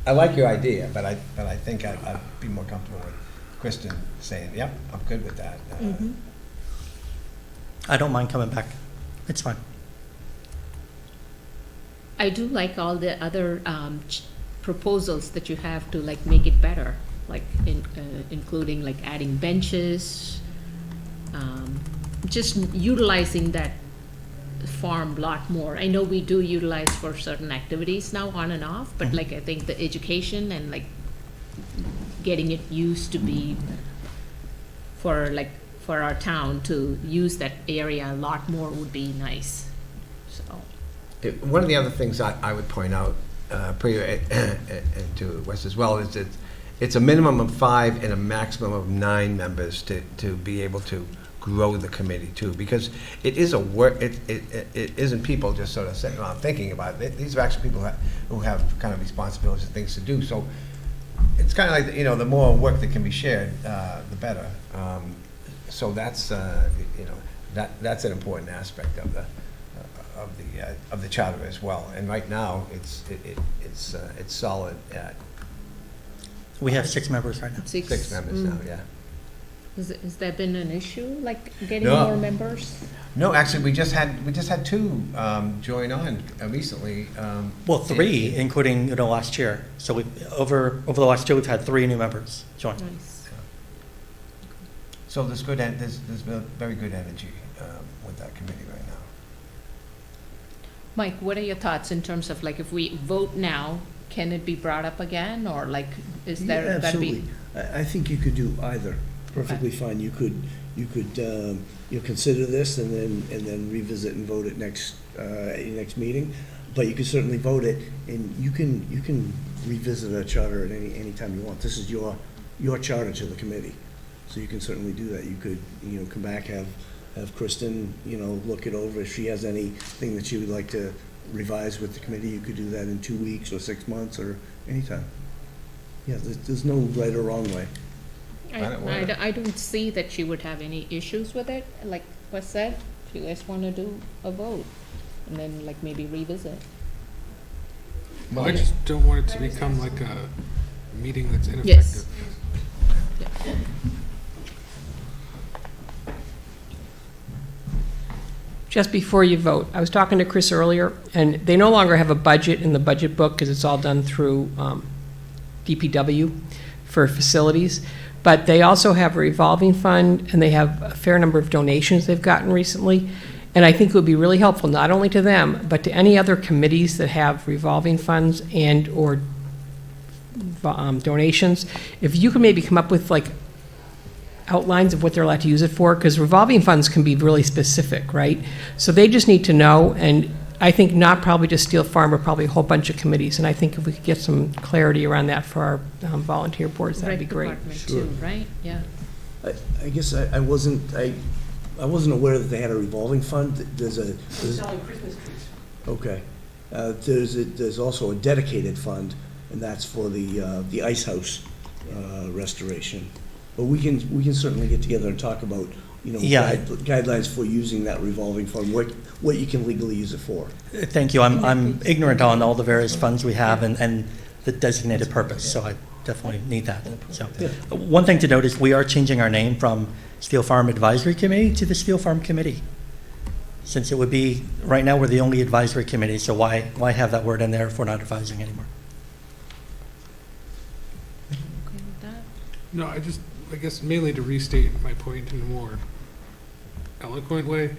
I like your idea, but I think I'd be more comfortable with Kristen saying, yep, I'm good with that. Mhm. I don't mind coming back. It's fine. I do like all the other proposals that you have to like make it better, like including like adding benches, just utilizing that farm a lot more. I know we do utilize for certain activities now on and off, but like I think the education and like getting it used to be for our town to use that area a lot more would be nice, so. One of the other things I would point out, Priya, and to Wes as well, is that it's a minimum of 5 and a maximum of 9 members to be able to grow the committee too, because it is a work, it isn't people just sort of sitting around thinking about it. These are actually people who have kind of responsibilities and things to do, so it's kind of like, you know, the more work that can be shared, the better. So that's, you know, that's an important aspect of the charter as well. And right now, it's solid at We have 6 members right now. 6 members now, yeah. Has there been an issue, like getting No. more members? No, actually, we just had 2 join on recently. Well, 3, including, you know, last year. So we over the last year, we've had 3 new members join. Nice. So there's been very good energy with that committee right now. Mike, what are your thoughts in terms of like if we vote now, can it be brought up again, or like is there Yeah, gotta be? absolutely. I think you could do either, perfectly fine. You could consider this and then revisit and vote it at your next meeting. But you can certainly vote it, and you can revisit a charter at any time you want. This is your charter to the committee, so you can certainly do that. You could, you know, come back, have Kristen, you know, look it over. If she has anything that she would like to revise with the committee, you could do that in 2 weeks or 6 months or anytime. Yeah, there's no right or wrong way. I don't see that she would have any issues with it, like Wes said, if you guys wanna do a vote, and then like maybe revisit. Well, I just don't want it to become like a meeting that's ineffective. Yes. Just before you vote, I was talking to Chris earlier, and they no longer have a budget in the budget book because it's all done through DPW for facilities. But they also have a revolving fund, and they have a fair number of donations they've gotten recently. And I think it would be really helpful, not only to them, but to any other committees that have revolving funds and/or donations. If you could maybe come up with like outlines of what they're allowed to use it for, because revolving funds can be really specific, right? So they just need to know, and I think not probably just Steel Farm, but probably a whole bunch of committees. And I think if we could get some clarity around that for our volunteer boards, that'd be Rec great. department Sure. too, right? Yeah. I guess I wasn't aware that they had a revolving fund. There's Selling Christmas trees. okay. There's also a dedicated fund, and that's for the ice house restoration. But we can certainly get together and talk about, Yeah. guidelines for using that revolving fund, what you can legally use it for. Thank you. I'm ignorant on all the various funds we have and the designated purpose, so I definitely need that. So, one thing to note is we are changing our name from Steel Farm Advisory Committee to the Steel Farm Committee. Since it would be, right now, we're the only advisory committee, so why have that word in there if we're not advising anymore? Okay with that? No, I guess mainly to restate my point in a more eloquent way.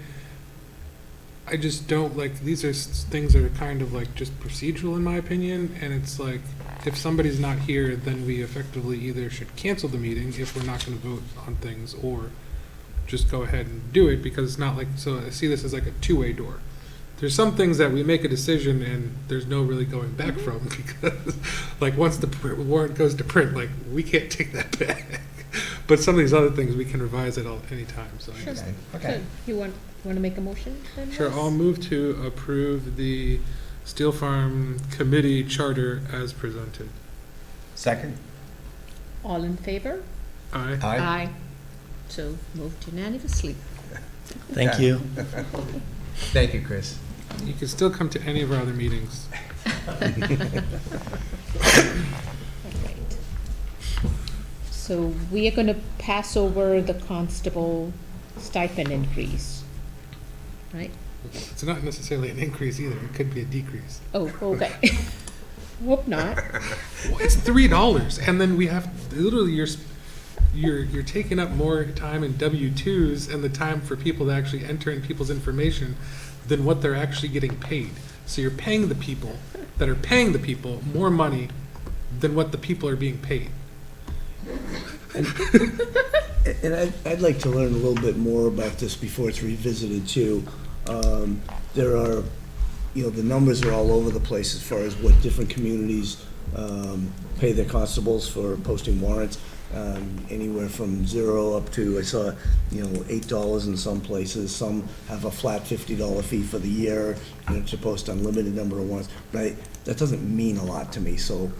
I just don't like, these are things that are kind of like just procedural in my opinion, and it's like, if somebody's not here, then we effectively either should cancel the meeting if we're not gonna vote on things, or just go ahead and do it, because it's not like, so I see this as like a two-way door. There's some things that we make a decision and there's no really going back from, because like once the warrant goes to print, like we can't take that back. But some of these other things we can revise at any time, so I Sure. just. So you want to make a motion then? Sure, Russ? I'll move to approve the Steel Farm Committee Charter as presented. Second? All in favor? Aye. So moved unanimously. Thank you. Thank you, Chris. You can still come to any of our other meetings. Alright. So we are going to pass over the constable stipend increase, right? It's not necessarily an increase either, it could be a decrease. Oh, okay. Hope not. Well, it's $3, and then we have, literally, you're taking up more time in W-2s and the time for people to actually enter in people's information than what they're actually getting paid. So you're paying the people that are paying the people more money than what the people are being paid. And I'd like to learn a little bit more about this before it's revisited too. There are, the numbers are all over the place as far as what different communities pay their constables for posting warrants. Anywhere from $0 up to, I saw, $8 in some places. Some have a flat $50 fee for the year, to post unlimited number of warrants. But that doesn't mean a lot to me. So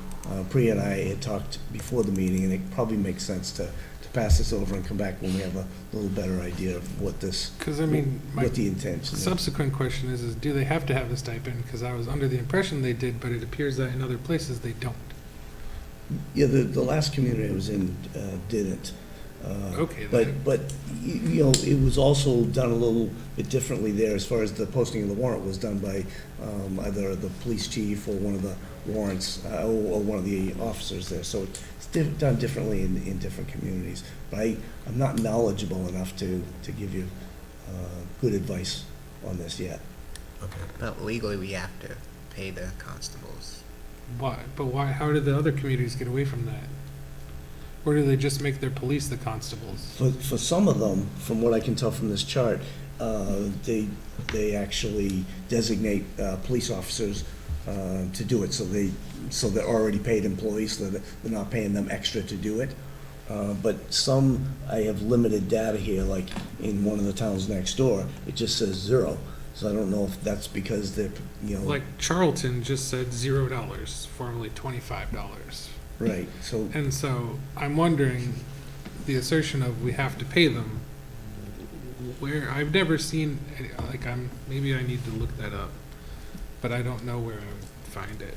Priya and I had talked before the meeting, and it probably makes sense to pass this over and come back when we have a little better idea of what this, Because, I mean, my what the intention is. subsequent question is do they have to have a stipend? Because I was under the impression they did, but it appears that in other places they don't. Yeah, the last community I was in didn't. Okay, But, then. but, it was also done a little bit differently there as far as the posting of the warrant was done by either the police chief or one of the warrants, or one of the officers there. So it's done differently in different communities. But I'm not knowledgeable enough to give you good advice on this yet. Okay. But legally, we have to pay the constables. Why? But why? How did the other communities get away from that? Or do they just make their police the constables? For some of them, from what I can tell from this chart, they actually designate police officers to do it. So they're already paid employees, so that they're not paying them extra to do it. But some, I have limited data here, like in one of the towns next door, it just says 0. So I don't know if that's because they're, Like Charlton just said $0, formerly $25. right, so. And so I'm wondering, the assertion of we have to pay them, where I've never seen, like maybe I need to look that up, but I don't know where I would find it.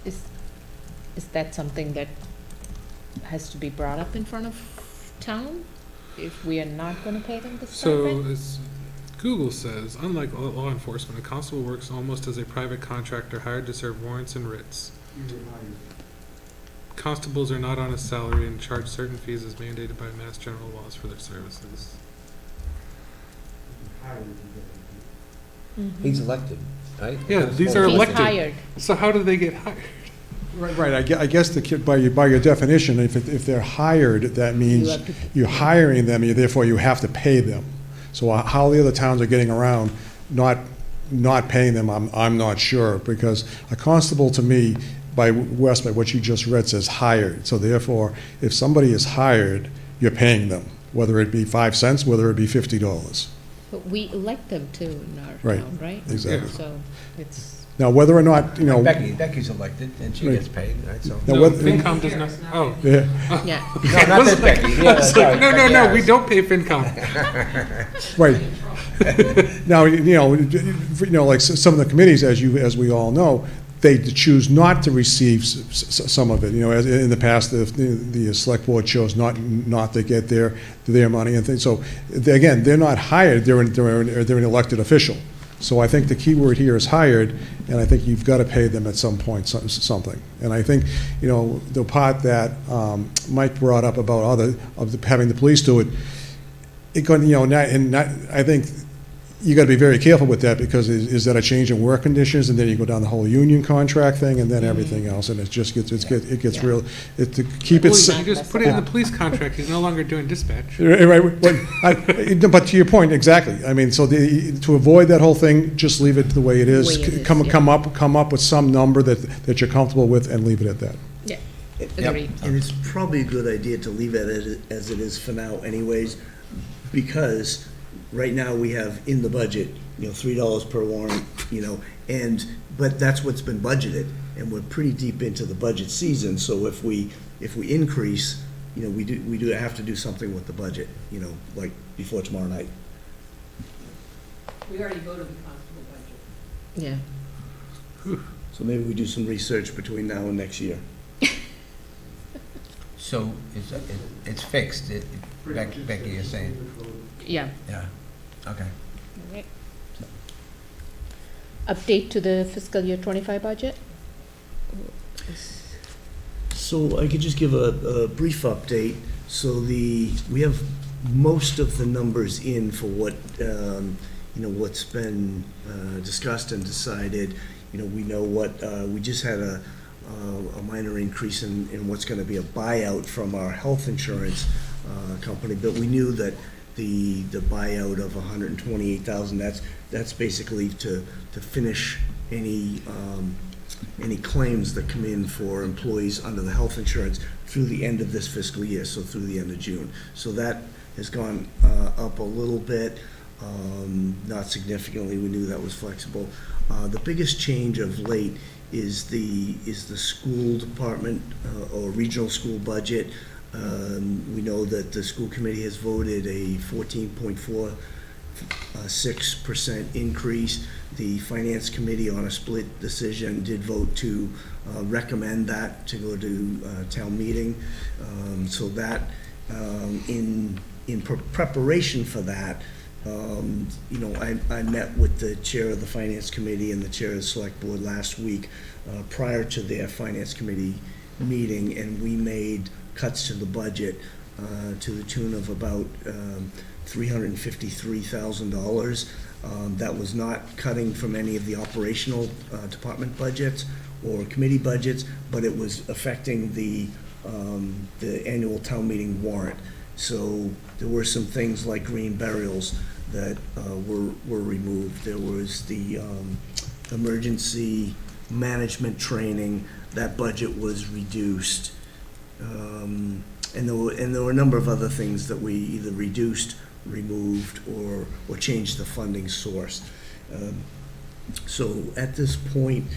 Is that something that has to be brought up in front of town? If we are not going to pay them the So stipend? as Google says, unlike law enforcement, a constable works almost as a private contractor hired to serve warrants and writs. Constables are not on a salary and charge certain fees as mandated by Mass General laws for their services. He's elected, right? Yeah, these are He's elected. hired. So how do they get hired? Right. I guess by your definition, if they're hired, that means You have to- you're hiring them, and therefore you have to pay them. So how the other towns are getting around not paying them, I'm not sure, because a constable to me, by West, by what you just read, says hired. So therefore, if somebody is hired, you're paying them, whether it be 5 cents, whether it be $50. But we elect them too in our Right. town, right? Exactly. So it's, Now, whether or not, you know. Becky's elected, and she Right. gets paid, right, so. Now, No, whether- FinCom does not, oh. Yeah, yeah. No, not that Becky. Yeah, sorry, No, Becky we Harris. don't pay FinCom. right. Now, you know, like some of the committees, as we all know, they choose not to receive some of it. You know, as in the past, the select board chose not to get their money and things. So, again, they're not hired, they're an elected official. So I think the key word here is hired, and I think you've got to pay them at some point something. And I think, you know, the part that Mike brought up about having the police do it, I think you got to be very careful with that, because is that a change in work conditions, and then you go down the whole union contract thing, and then everything else, and it just gets real. To keep it. Well, you just put it in the police contract, he's no longer doing dispatch. Right, but to your point, exactly. I mean, so to avoid that whole thing, just leave it the way it is. Way it is, Come up with some number that you're comfortable with, and leave it at that. Yeah, Yep. agreed. And it's probably a good idea to leave it as it is for now anyways, because right now we have in the budget, you know, $3 per warrant, you know, but that's what's been budgeted, and we're pretty deep into the budget season, so if we increase, you know, we do have to do something with the budget, you know, like before tomorrow night. We already voted the constable budget. Yeah. So maybe we do some research between now and next year. So it's fixed, Becky, you're saying? Yeah. Yeah, okay. All right. Update to the fiscal year 25 budget? So I could just give a brief update. So we have most of the numbers in for what, you know, what's been discussed and decided. You know, we know what, we just had a minor increase in what's going to be a buyout from our health insurance company, but we knew that the buyout of $128,000, that's basically to finish any claims that come in for employees under the health insurance through the end of this fiscal year, so through the end of June. So that has gone up a little bit, not significantly. We knew that was flexible. The biggest change of late is the school department or regional school budget. We know that the school committee has voted a 14.46% increase. The finance committee, on a split decision, did vote to recommend that to go to town meeting. So that in preparation for that, you know, I met with the chair of the finance committee and the chair of the select board last week prior to their finance committee meeting, and we made cuts to the budget to the tune of about $353,000. That was not cutting from any of the operational department budgets or committee budgets, but it was affecting the annual town meeting warrant. So there were some things like green burials that were removed. There was the emergency management training, that budget was reduced. And there were a number of other things that we either reduced, removed, or changed the funding source. So at this point,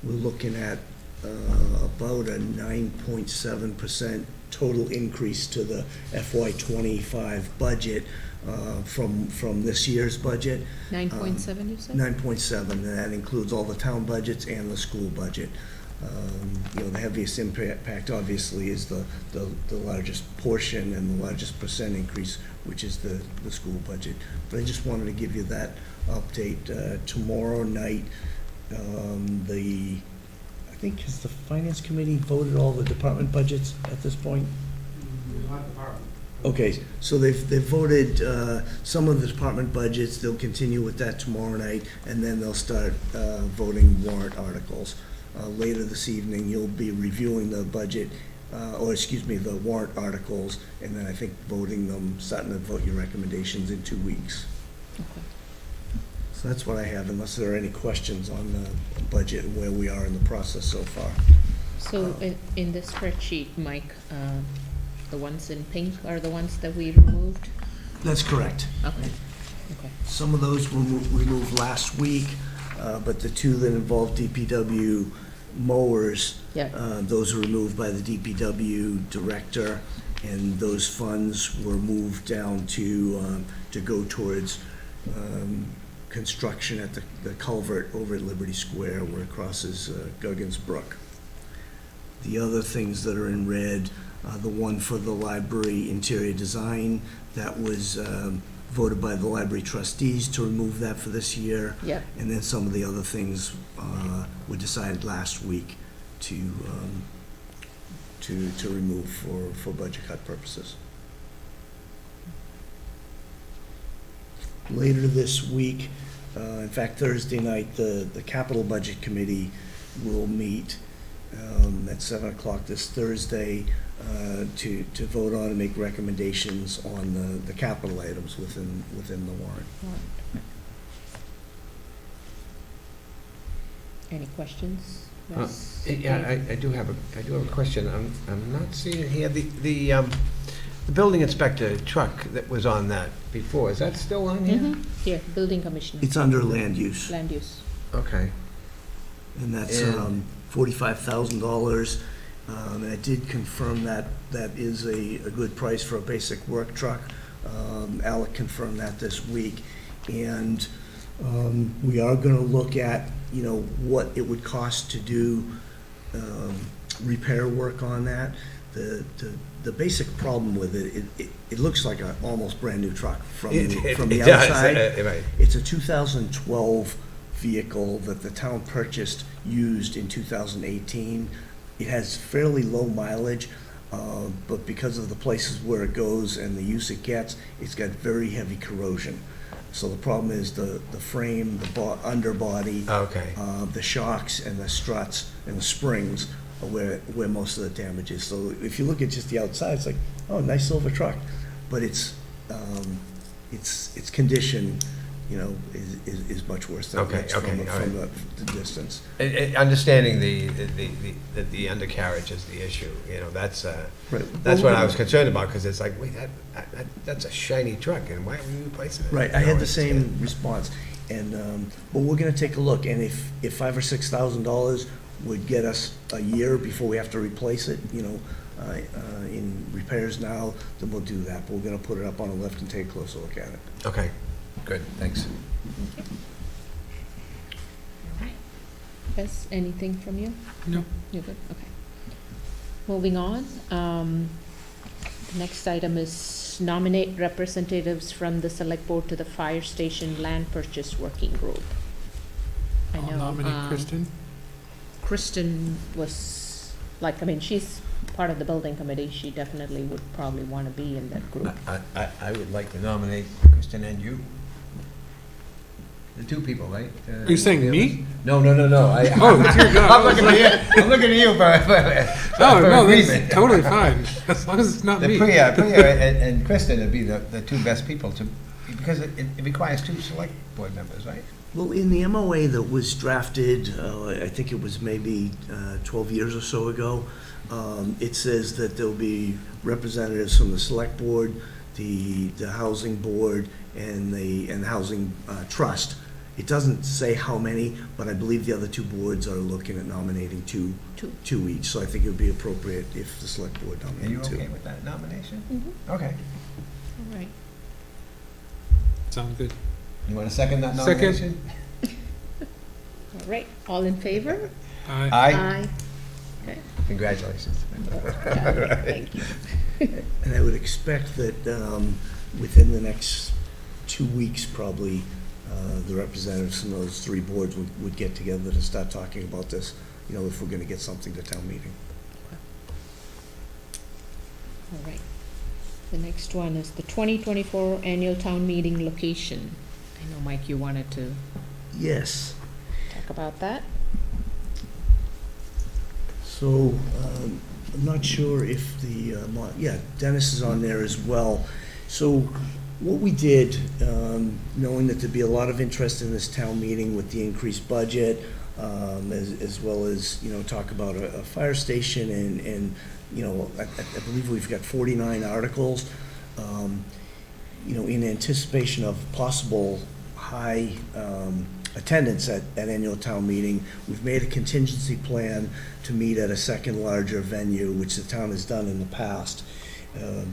we're looking at about a 9.7% total increase to the FY25 budget from this year's budget. 9.7, you said? 9.7, and that includes all the town budgets and the school budget. You know, the heaviest impact obviously is the largest portion and the largest percent increase, which is the school budget. But I just wanted to give you that update. Tomorrow night, I think, has the finance committee voted all the department budgets at this point? Okay, so they've voted some of the department budgets. They'll continue with that tomorrow night, and then they'll start voting warrant articles. Later this evening, you'll be reviewing the budget, the warrant articles, and then I think voting them, starting to vote your recommendations in 2 weeks. Okay. So that's what I have, unless there are any questions on the budget and where we are in the process so far. So in the spreadsheet, Mike, the ones in pink are the ones that we removed? That's correct. Okay, okay. Some of those were removed last week, but the two that involve DPW mowers, Yeah. those were removed by the DPW director, and those funds were moved down to go towards construction at the culvert over at Liberty Square where it crosses Guggins Brook. The other things that are in red, the one for the library interior design, that was voted by the library trustees to remove that for this year. Yep. And then some of the other things were decided last week to remove for budget cut purposes. Later this week, in fact, Thursday night, the capital budget committee will meet at 7 o'clock this Thursday to vote on and make recommendations on the capital items within the warrant. Any questions? Yes. Yeah, I do have a question. I'm not seeing it here. The building inspector truck that was on that before, is that still on here? Mhm. Here, building commissioner, It's under land use, land use. Okay. and that's And- $45,000. And I did confirm that is a good price for a basic work truck. Alec confirmed that this week. And we are gonna look at, what it would cost to do repair work on that. The basic problem with it looks like an almost brand-new truck from the It does, outside. right. It's a 2012 vehicle that the town purchased used in 2018. It has fairly low mileage, but because of the places where it goes and the use it gets, it's got very heavy corrosion. So the problem is the frame, the underbody, Okay. the shocks and the struts and the springs are where most of the damage is. So if you look at just the outside, it's like, oh, nice silver truck, but its condition, is much worse than Okay, it's okay, all from the distance. Understanding the undercarriage is the issue, that's Right. that's what I was concerned about, because it's like, wait, that's a shiny truck, and why are we replacing it? Right, I had the same response, and, but we're gonna take a look, and if $5,000 or $6,000 would get us a year before we have to replace it, in repairs now, then we'll do that, but we're gonna put it up on a lift and take a closer look at it. Okay, good, thanks. Yes, anything from you? No. You're good, okay. Moving on, the next item is nominate representatives from the select board to the fire station land purchase working group. I I'll know, nominate Kristen. Kristen was, she's part of the building committee, she definitely would probably want to be in that group. I would like to nominate Kristen and you. The two people, right? Are you saying me? No. Oh, dear God. I'm looking at you for Oh, no, agreement. that's totally fine, as long as it's not me. Priya and Kristen would be the two best people because it requires two select board members, right? Well, in the MOA that was drafted, I think it was maybe 12 years or so ago, it says that there'll be representatives from the select board, the housing board, and the housing trust. It doesn't say how many, but I believe the other two boards are looking at nominating two each. So I think it would be appropriate if the select board Are you nominated two. okay with that nomination? Mhm. Okay. All right. Sounds good. You want to second that Second. nomination? All right, all in favor? Aye. Aye. Okay. Congratulations. Thank you. And I would expect that within the next 2 weeks, probably, the representatives from those three boards would get together to start talking about this, if we're going to get something to town meeting. All right. The next one is the 2024 annual town meeting location. I know, Mike, you wanted to Yes. talk about that. So, I'm not sure if Dennis is on there as well. So, what we did, knowing that there'd be a lot of interest in this town meeting with the increased budget, as well as, talk about a fire station and I believe we've got 49 articles, in anticipation of possible high attendance at annual town meeting, we've made a contingency plan to meet at a second larger venue, which the town has done in the past.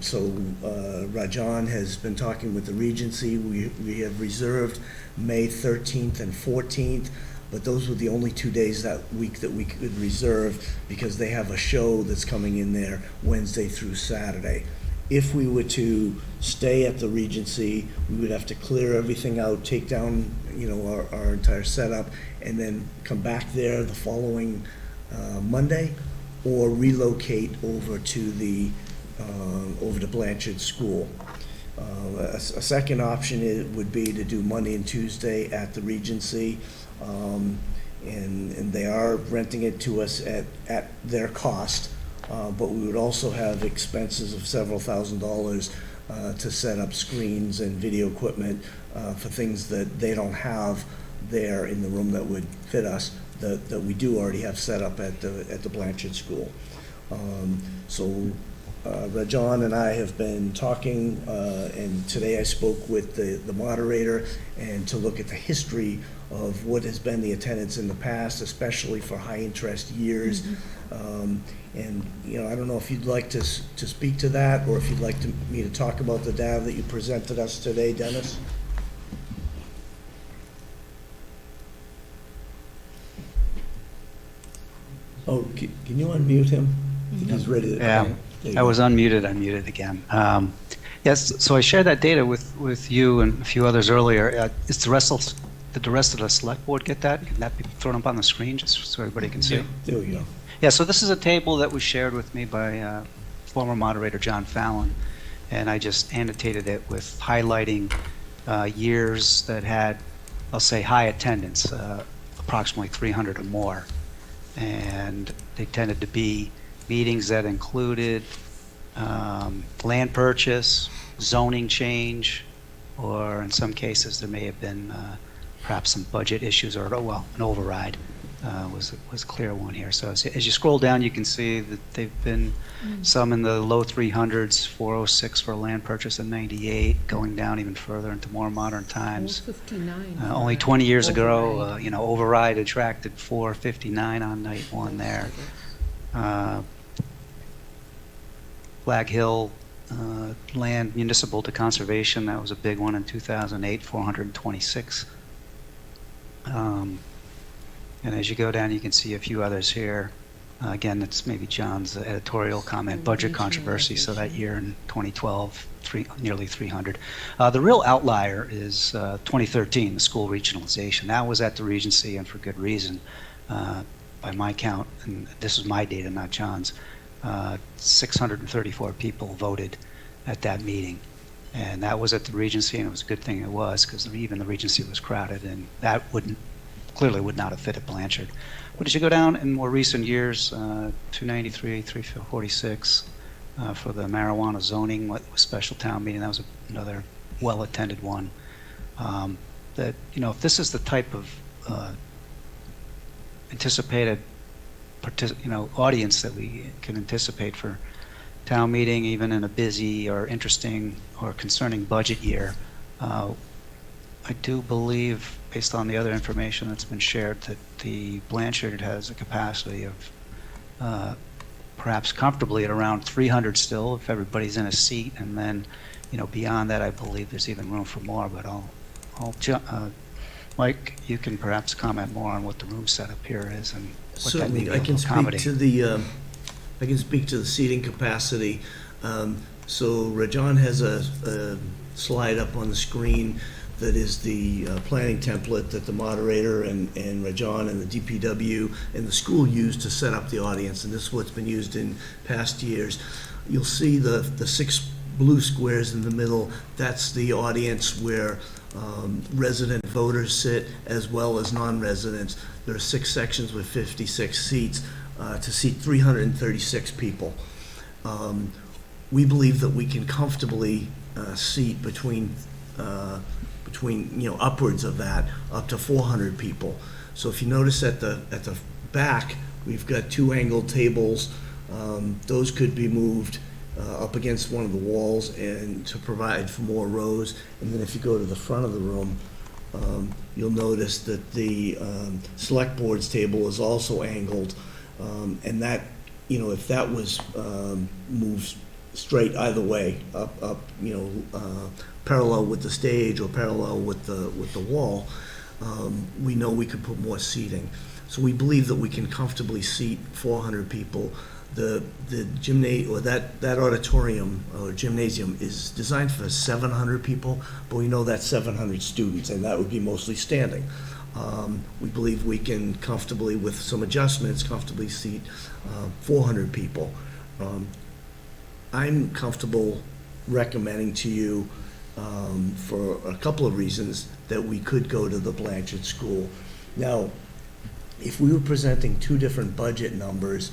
So Rajan has been talking with the Regency. We have reserved May 13th and 14th, but those were the only 2 days that week that we could reserve because they have a show that's coming in there Wednesday through Saturday. If we were to stay at the Regency, we would have to clear everything out, take down, our entire setup, and then come back there the following Monday, or relocate over to Blanchard School. A second option would be to do Monday and Tuesday at the Regency, and they are renting it to us at their cost. But we would also have expenses of several $1,000s to set up screens and video equipment for things that they don't have there in the room that would fit us, that we do already have set up at the Blanchard School. So Rajan and I have been talking, and today I spoke with the moderator, and to look at the history of what has been the attendance in the past, especially for high-interest years. And, I don't know if you'd like to speak to that, or if you'd like me to talk about the data that you presented us today, Dennis? Oh, can you unmute him? I think he's ready to. Yeah, I was unmuted again. Yes, so I shared that data with you and a few others earlier. Did the rest of the select board get that? Can that be thrown up on the screen just so everybody can see? Yeah, there we go. Yeah, so this is a table that was shared with me by former moderator John Fallon, and I just annotated it with highlighting years that had, I'll say, high attendance, approximately 300 or more. And they tended to be meetings that included land purchase, zoning change, or in some cases there may have been perhaps some budget issues, or an override was a clear one here. So as you scroll down, you can see that they've been some in the low 300s, 406 for land purchase in '98, going down even further into more modern times. 459. Only 20 years ago, override attracted 459 on night one there. Black Hill land municipal to conservation, that was a big one in 2008, 426. And as you go down, you can see a few others here. Again, it's maybe John's editorial comment, budget controversy, so that year in 2012, nearly 300. The real outlier is 2013, the school regionalization. That was at the Regency, and for good reason. By my count, and this is my data, not John's, 634 people voted at that meeting. And that was at the Regency, and it was a good thing it was, because even the Regency was crowded, and that clearly would not have fit at Blanchard. But as you go down in more recent years, 293, 346 for the marijuana zoning special town meeting, that was another well-attended one. That, if this is the type of anticipated audience that we can anticipate for town meeting, even in a busy or interesting or concerning budget year, I do believe, based on the other information that's been shared, that the Blanchard has a capacity of perhaps comfortably at around 300 still, if everybody's in a seat, and then, beyond that, I believe there's even room for more. But Mike, you can perhaps comment more on what the room setup here is and what that may Certainly, I can accommodate. speak to the seating capacity. So Rajan has a slide up on the screen that is the planning template that the moderator and Rajan and the DPW and the school used to set up the audience, and this is what's been used in past years. You'll see the 6 blue squares in the middle. That's the audience where resident voters sit, as well as non-residents. There are 6 sections with 56 seats to seat 336 people. we believe that we can comfortably seat between, upwards of that, up to 400 people. So if you notice at the back, we've got 2 angled tables. Those could be moved up against one of the walls and to provide for more rows. And then if you go to the front of the room, you'll notice that the select board's table is also angled. And that, if that was moved straight either way, up, parallel with the stage or parallel with the wall, we know we could put more seating. So we believe that we can comfortably seat 400 people. The or that auditorium or gymnasium is designed for 700 people, but we know that's 700 students, and that would be mostly standing. We believe we can comfortably, with some adjustments, comfortably seat 400 people. I'm comfortable recommending to you, for a couple of reasons, that we could go to the Blanchard School. Now, if we were presenting 2 different budget numbers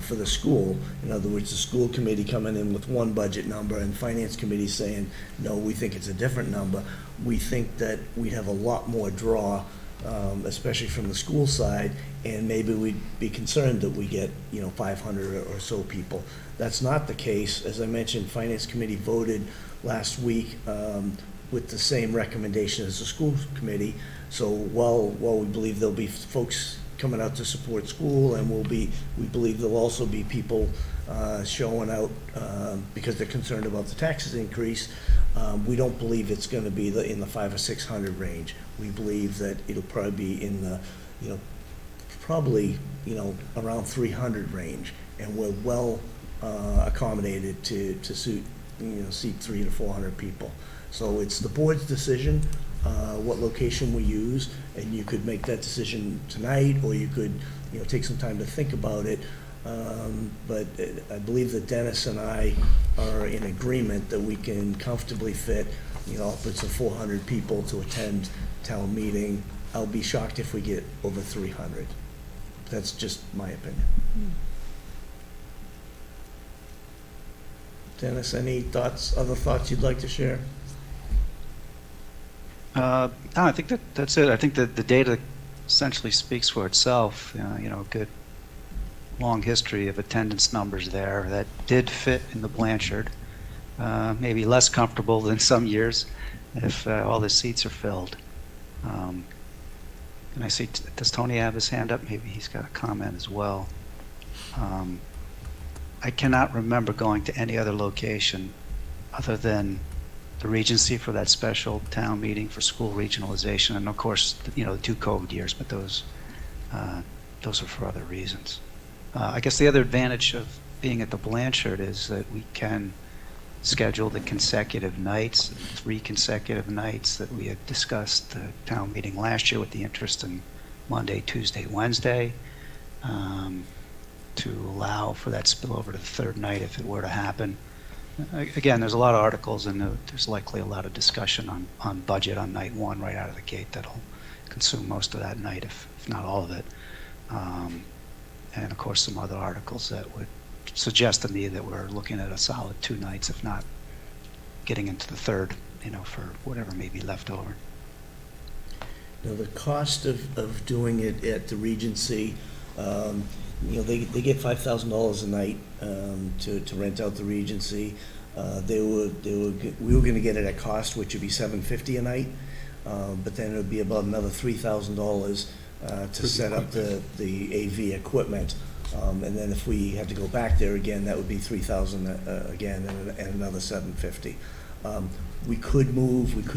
for the school, in other words, the school committee coming in with one budget number and finance committee saying, no, we think it's a different number, we think that we'd have a lot more draw, especially from the school side, and maybe we'd be concerned that we get 500 or so people. That's not the case. As I mentioned, finance committee voted last week with the same recommendation as the school committee. So while we believe there'll be folks coming out to support school, and we believe there'll also be people showing out because they're concerned about the taxes increase, we don't believe it's going to be in the 500 or 600 range. We believe that it'll probably be in the, around 300 range, and we're well accommodated to suit, seat 300 to 400 people. So it's the board's decision what location we use, and you could make that decision tonight, or you could, take some time to think about it. But I believe that Dennis and I are in agreement that we can comfortably fit, upwards of 400 people to attend town meeting. I'll be shocked if we get over 300. That's just my opinion. Dennis, any other thoughts you'd like to share? No, I think that's it. I think that the data essentially speaks for itself. A good long history of attendance numbers there that did fit in the Blanchard. Maybe less comfortable than some years if all the seats are filled. And I see, does Tony have his hand up? Maybe he's got a comment as well. I cannot remember going to any other location other than the Regency for that special town meeting for school regionalization, and of course, the 2 COVID years, but those are for other reasons. I guess the other advantage of being at the Blanchard is that we can schedule the consecutive nights, 3 consecutive nights that we had discussed the town meeting last year, with the interest in Monday, Tuesday, Wednesday, to allow for that spillover to the 3rd night if it were to happen. Again, there's a lot of articles, and there's likely a lot of discussion on budget on night 1 right out of the gate that'll consume most of that night, if not all of it. And of course, some other articles that would suggest to me that we're looking at a solid 2 nights, if not getting into the 3rd, for whatever may be left over. Now, the cost of doing it at the Regency, they get $5,000 a night to rent out the Regency. We were going to get it at cost, which would be $750 a night, but then it would be about another $3,000 to set up the AV equipment. And then if we had to go back there again, that would be $3,000 again, and another $750. We could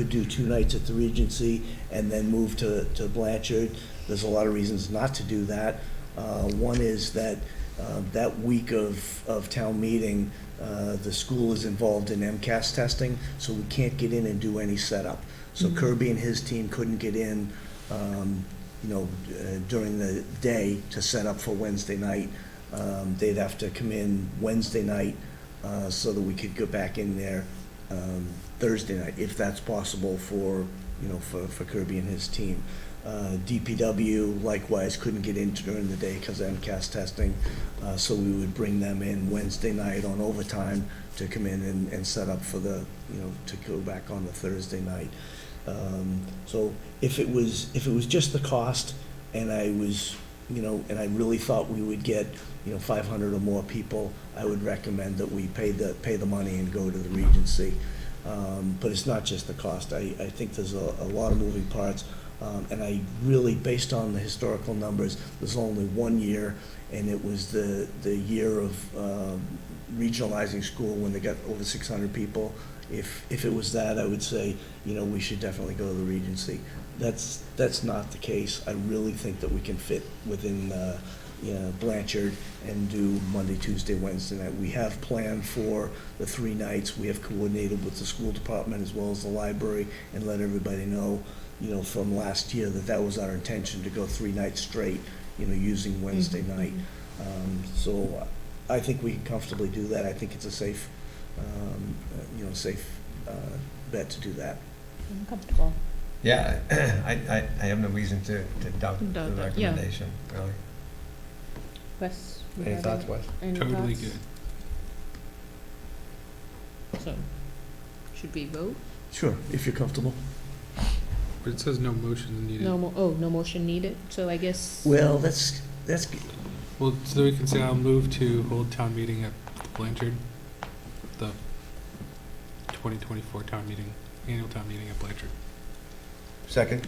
do 2 nights at the Regency and then move to Blanchard. There's a lot of reasons not to do that. One is that that week of town meeting, the school is involved in MCAS testing, so we can't get in and do any setup. So Kirby and his team couldn't get in, during the day to set up for Wednesday night. They'd have to come in Wednesday night so that we could go back in there Thursday night, if that's possible for Kirby and his team. DPW likewise couldn't get in during the day because of MCAS testing, so we would bring them in Wednesday night on overtime to come in and set up for the, to go back on the Thursday night. So if it was just the cost, and I was, and I really thought we would get, 500 or more people, I would recommend that we pay the money and go to the Regency. But it's not just the cost. I think there's a lot of moving parts. And I really, based on the historical numbers, there's only 1 year, and it was the year of regionalizing school when they got over 600 people. If it was that, I would say, we should definitely go to the Regency. That's not the case. I really think that we can fit within Blanchard and do Monday, Tuesday, Wednesday night. We have planned for the 3 nights. We have coordinated with the school department as well as the library and let everybody know, from last year that was our intention, to go 3 nights straight, using Wednesday night. So I think we can comfortably do that. I think it's a safe, bet to do that. I'm comfortable. Yeah, I have no reason to doubt the Doubt that, recommendation, really. Wes? you Any have thoughts, Wes? any Totally thoughts? good. So, should we vote? Sure, if you're comfortable. But it says no motion needed. No motion needed, so I guess. Well, that's Well, so we can say I'll move to hold town meeting at Blanchard, the 2024 town meeting, annual town meeting at Blanchard. Second?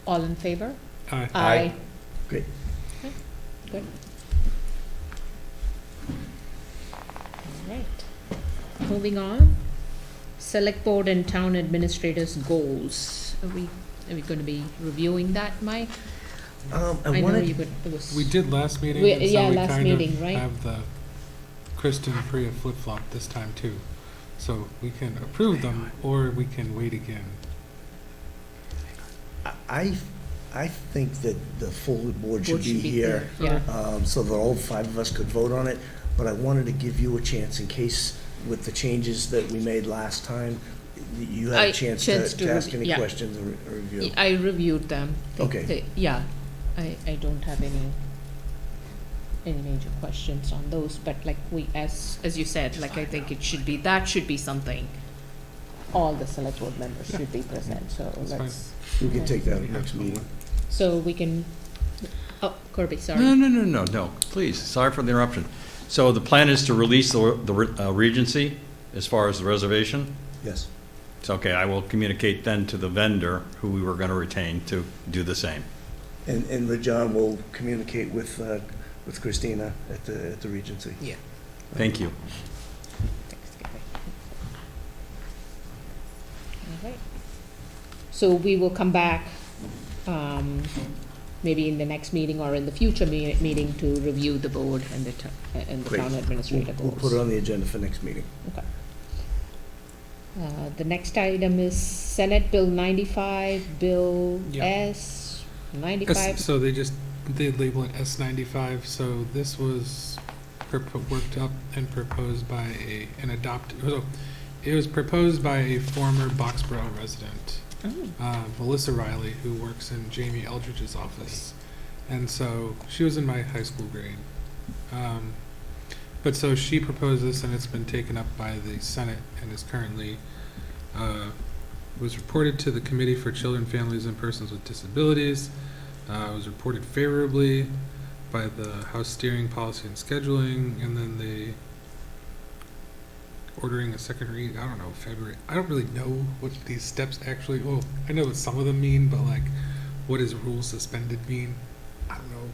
All in favor? Aye. Aye. great. Okay, good. All right. Moving on. Select Board and Town Administrators' goals. Are we going to be reviewing that, Mike? I know wanted, you could, it was. We did last meeting, We- and so yeah, we last kind meeting, of right? have the Kristen Priya flip-flop this time too. So we can approve them, or we can wait again. I think that the full board should be here, Yeah. so that all 5 of us could vote on it, but I wanted to give you a chance in case with the changes that we made last time, you had a chance to ask any yeah. questions or review. I reviewed them. Okay. Yeah, I don't have any major questions on those, but like as you said, like I think it should be, that should be something all the select board members should be present, so let's. We can take that at the next meeting. So we can, Kirby, sorry. No, please, sorry for the interruption. So the plan is to release the Regency as far as the reservation? Yes. It's okay, I will communicate then to the vendor who we were going to retain to do the same. And John will communicate with Christina at the Regency. Yeah. Thank you. All right. So we will come back, maybe in the next meeting or in the future meeting to review the board and the Great. town administrator We'll goals. put it on the agenda for next meeting. Okay. The next item is Senate Bill 95, Bill Yeah. S 95. So they label it S95. So this was worked up and proposed by it was proposed by a former Boxborough resident, Melissa Riley, who works in Jamie Eldridge's office. And so she was in my high school grade. But so she proposed this, and it's been taken up by the Senate and is currently, was reported to the Committee for Children, Families, and Persons with Disabilities. Was reported favorably by the House Steering, Policy, and Scheduling, and then they ordering a second read, I don't know, February. I don't really know what these steps actually, well, I know what some of them mean, but like, what does rule suspended mean? I don't know.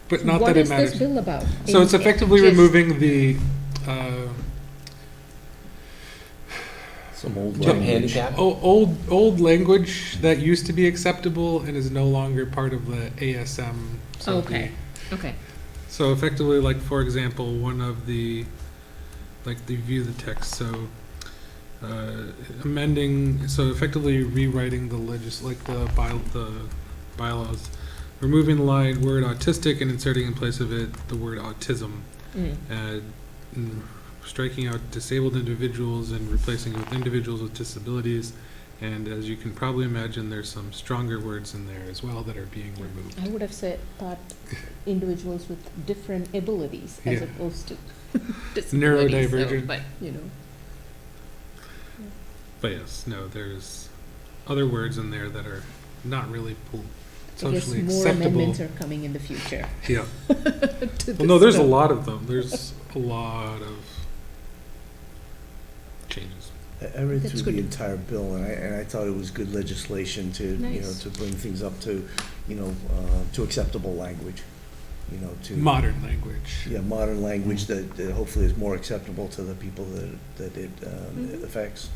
But not that it matters. What is this bill about? So it's effectively Just- removing the, Some old Jump language. handicap? old language that used to be acceptable and is no longer part of the ASM. So Okay, okay. So effectively, like, for example, one of the, like, the view the text, so amending, so effectively rewriting the bylaws, removing the line word autistic and inserting in place of it the word autism, and striking out disabled individuals and replacing it with individuals with disabilities, And as you can probably imagine, there's some stronger words in there as well that are being removed. I would have thought individuals with different abilities as Yeah. opposed to disabilities. Neurodivergent. But, you know. But yes, no, there's other words in there that are not really I guess socially more acceptable. amendments are coming in the future. Yeah. to Well, no, this there's a bill. lot of them. There's a lot of changes. I read That's through the good. entire bill, and I thought it was good legislation to, you know, Nice. to bring things up to, you know, to acceptable language, you know, to. Modern language. Yeah, modern language that hopefully is more acceptable to the people that it affects.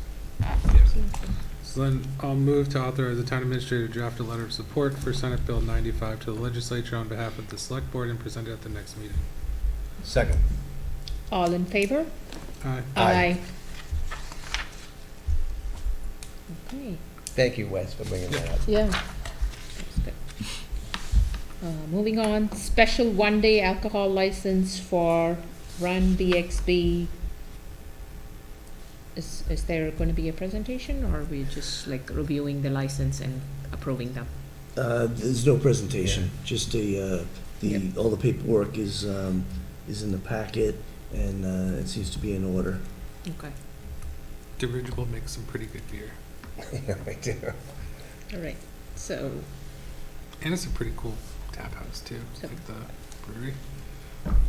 So then I'll move to authorize the town administrator to draft a letter of support for Senate Bill 95 to the legislature on behalf of the select board and present it at the next meeting. Second. All in favor? Aye. Aye. Okay, Thank you, Wes, for bringing that up. yeah. That's good. Moving on, special one-day alcohol license for Run BXB. Is there going to be a presentation, or are we just like reviewing the license and approving them? There's no presentation, just all the paperwork is in the packet, and it seems to be in order. Okay, Dirigible makes some pretty good beer. Yeah, I do. all right, so, And it's a pretty cool tap house too, So- like the brewery.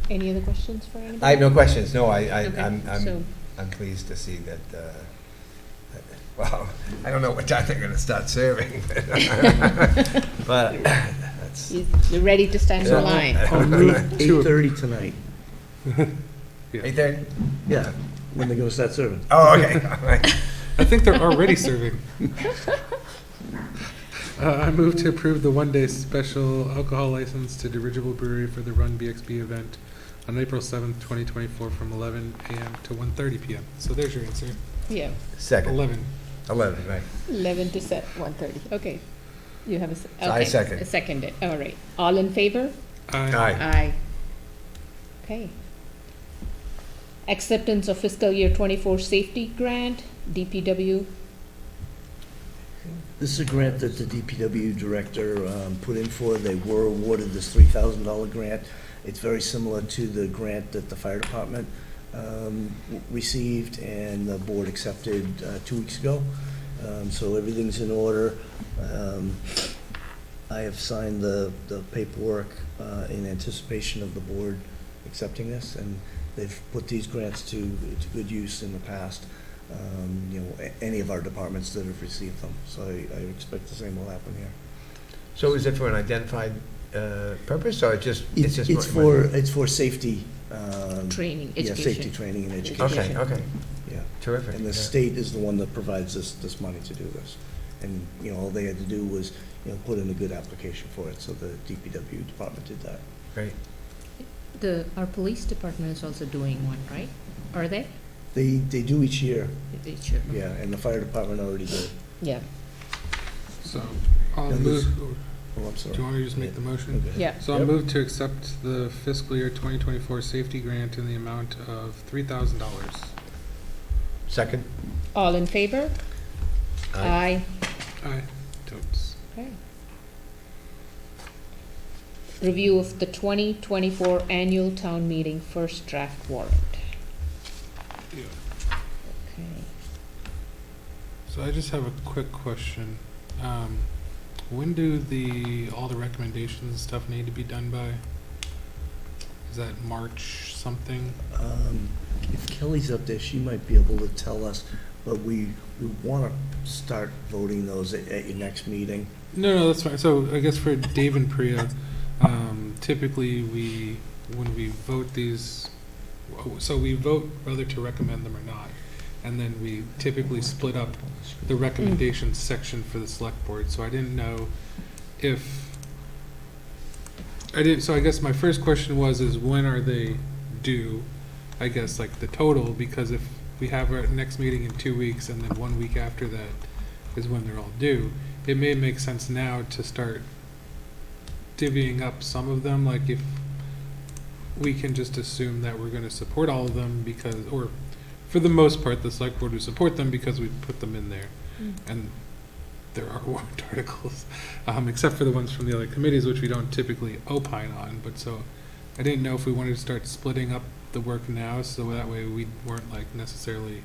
any other questions for anybody? I have no questions. No, Okay, so- I'm pleased to see that, well, I don't know what time they're gonna start serving. But that's. You're ready to stand in line? I'll move 8:30 tonight. 8:30? Yeah, when they're gonna start serving. Oh, okay, all right. I think they're already serving. I move to approve the one-day special alcohol license to Dirigible Brewery for the Run BXB event on April 7th, 2024, from 11 a.m. to 1:30 p.m. So there's your answer. Yeah, Second. 11. 11, right. 11 to 1:30, okay. You have a, So I okay, second. I second it, all right. All in favor? Aye. Aye. Okay. Acceptance of fiscal year 24 safety grant, DPW. This is a grant that the DPW director put in for. They were awarded this $3,000 grant. It's very similar to the grant that the fire department received, and the board accepted 2 weeks ago. So everything's in order. I have signed the paperwork in anticipation of the board accepting this, and they've put these grants to good use in the past. You know, any of our departments that have received them. So I expect the same will happen here. So is it for an identified purpose, or it's just? It's for safety. Training, Yeah, education. safety training and education. Okay, okay, Yeah. terrific. And the yeah. state is the one that provides this money to do this. And, you know, all they had to do was, you know, put in a good application for it, so the DPW department did that. Great. Our police department is also doing one, right? Are they? They do each year, They should. yeah, and the fire department already did. Yeah, So I'll Now move. this- Oh, I'm sorry. Do you want to just make the motion? Okay. yeah. So I'll Yep. move to accept the fiscal year 2024 safety grant in the amount of $3,000. Second? All in favor? Aye. Aye. Totes. Okay. Review of the 2024 annual town meeting first draft warrant. Yeah. Okay. So I just have a quick question. When do all the recommendations and stuff need to be done by? Is that March something? If Kelly's up there, she might be able to tell us, but we want to start voting those at your next meeting. No, that's fine. So I guess for Dave and Priya, typically when we vote these, so we vote whether to recommend them or not. And then we typically split up the recommendations section for the select board. So I didn't know so I guess my first question is when are they due? I guess like the total, because if we have our next meeting in 2 weeks and then 1 week after that is when they're all due, it may make sense now to start divvying up some of them. Like if we can just assume that we're going to support all of them because, or for the most part, the select board would support them because we put them in there. And there are warrant articles, except for the ones from the other committees, which we don't typically opine on. But so I didn't know if we wanted to start splitting up the work now, so that way we weren't like necessarily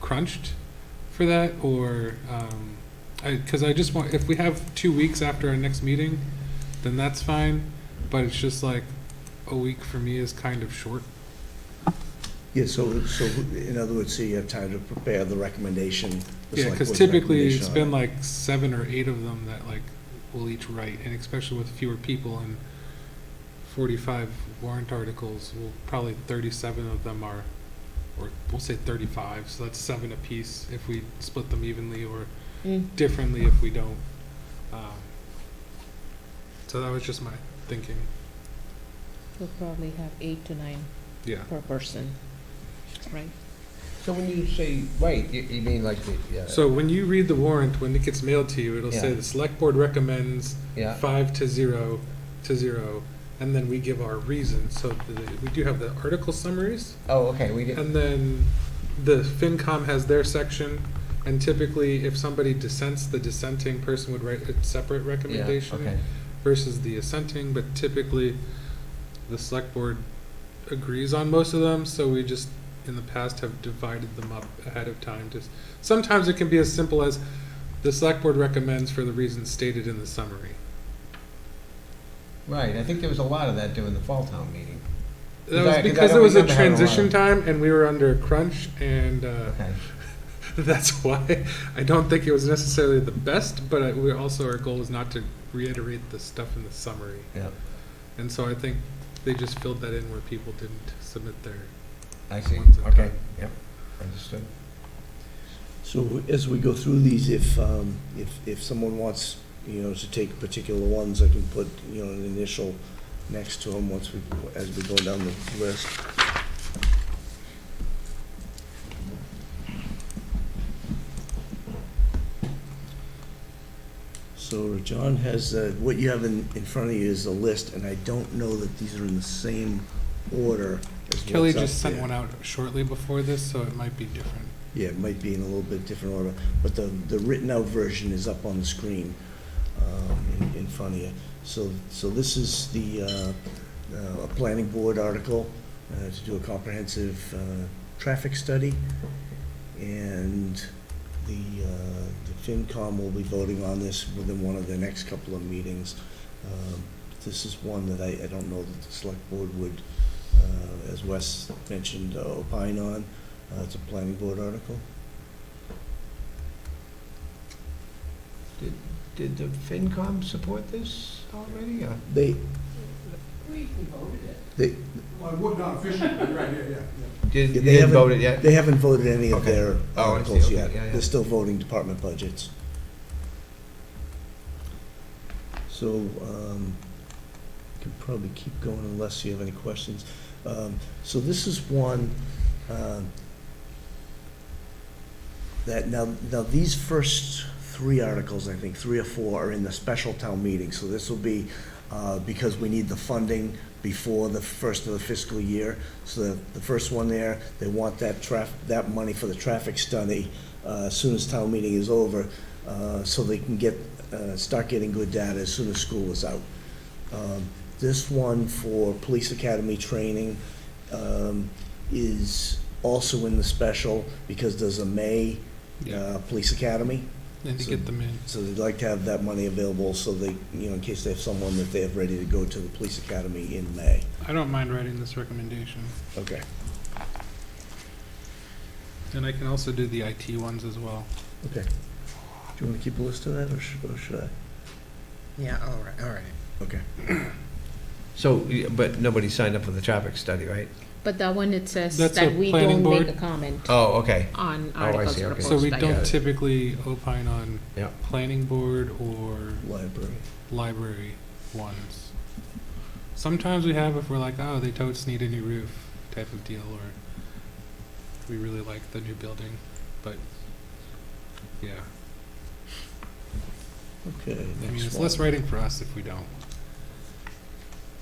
crunched for that, or because I just want, if we have 2 weeks after our next meeting, then that's fine. But it's just like a week for me is kind of short. Yeah, so in other words, so you have time to prepare the recommendation. the Yeah, select because board's typically recommendation it's on been it. like 7 or 8 of them that like we'll each write, and especially with fewer people and 45 warrant articles, well, probably 37 of them are, or we'll say 35, so that's 7 apiece if we split them evenly, or differently if we don't. So that was just my thinking. We'll probably have 8 to 9 Yeah. per person, right? So when you say, right, you mean like the, So when you read the warrant, when it gets mailed to you, it'll say Yeah. the select board recommends Yeah. 5 to 0 to 0, and then we give our reasons. So we do have the article summaries, oh, okay, we did, and then the FinCom has their section, and typically if somebody dissents, the dissenting person would write a separate yeah, recommendation okay. versus the assenting, but typically the select board agrees on most of them, so we just in the past have divided them up ahead of time. Sometimes it can be as simple as the select board recommends for the reasons stated in the summary. Right, I think there was a lot of that during the fall town meeting. That was I because don't it was a remember having a lot transition of- time and we were under a crunch, and Okay. that's why I don't think it was necessarily the best, but we also, our goal is not to reiterate the stuff in the summary. Yeah, And so I think they just filled that in where people didn't submit their I see, ones in okay, time. yep, understood. So as we go through these, if someone wants, to take particular ones, I can put, an initial next to them as we go down the list. So John has, what you have in front of you is a list, and I don't know that these are in the same order as Kelly what's up just sent there. one out shortly before this, so it might be different. Yeah, it might be in a little bit different order, but the written out version is up on the screen in front of you. So this is the a planning board article to do a comprehensive traffic study, and the FinCom will be voting on this within one of the next couple of meetings. This is one that I don't know that the select board would, as Wes mentioned, opine on. It's a planning board article. Did the FinCom support this already, or? They, Well, not officially, right, yeah. Did, they they haven't haven't voted yet? They haven't voted any of Okay. their Oh, I see. articles Okay, yet. yeah, yeah. They're still voting department budgets. So, can probably keep going unless you have any questions. So this is one that now these first 3 articles, I think 3 or 4, are in the special town meeting. So this will be because we need the funding before the first of the fiscal year. So the first one there, they want that money for the traffic study as soon as town meeting is over, so they can start getting good data as soon as school is out. This one for police academy training is also in the special because there's a May police academy. And to get them in. So they'd like to have that money available so they, in case they have someone that they have ready to go to the police academy in May. I don't mind writing this recommendation. Okay. And I can also do the IT ones as well. Okay. Do you want to keep a list of that, or should I? Yeah, all right. Okay. So, but nobody signed up for the traffic study, right? But that one, it says That's that a we planning don't make board. a comment Oh, okay. on I articles see, okay. proposed So we by don't us. typically opine on Yeah. planning board or Library. library ones. Sometimes we have if we're like, oh, they totes need a new roof type of deal, or we really like the new building, but yeah. Okay. I mean, next it's one. less writing for us if we don't.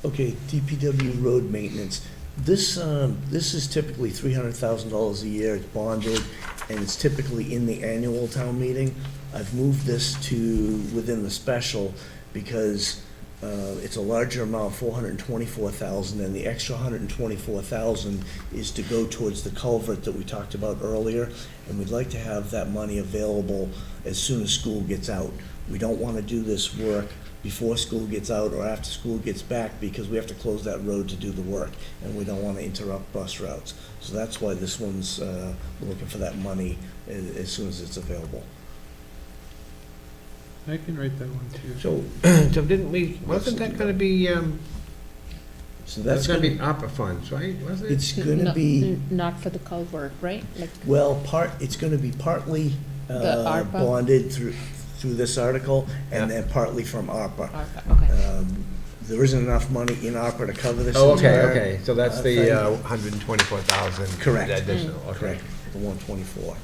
Okay, DPW road maintenance. This is typically $300,000 a year, it's bonded, and it's typically in the annual town meeting. I've moved this to within the special because it's a larger amount, $424,000, and the extra $124,000 is to go towards the culvert that we talked about earlier, and we'd like to have that money available as soon as school gets out. We don't want to do this work before school gets out or after school gets back, because we have to close that road to do the work, and we don't want to interrupt bus routes. So that's why this one's looking for that money as soon as it's available. I can write that one too. So didn't we, wasn't that gonna be, So that's that's gonna be gonna, ARPA funds, right? Was it? it's gonna No, be, Not for the culvert, right? Like, well, it's gonna be partly The ARPA? bonded through this article, and then partly from ARPA. okay. There isn't enough money in ARPA to cover this Oh, okay, entire, okay, so that's the thing. 124,000. Correct. Additional, okay. Correct, the 124.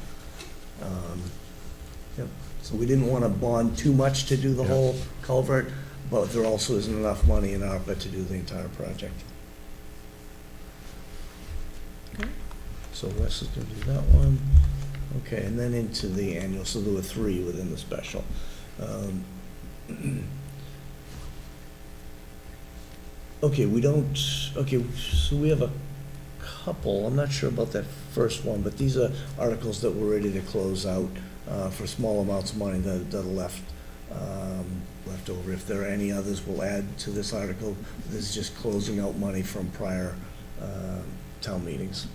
Yep. So we didn't want to bond too much to do the Yeah. whole culvert, but there also isn't enough money in ARPA to do the entire project. Okay. So Wes is going to do that one. Okay, and then into the annual, so there were 3 within the special. Okay, we don't, okay, so we have a couple, I'm not sure about that first one, but these are articles that we're ready to close out for small amounts of money that are left over. If there are any others, we'll add to this article. This is just closing out money from prior town meetings.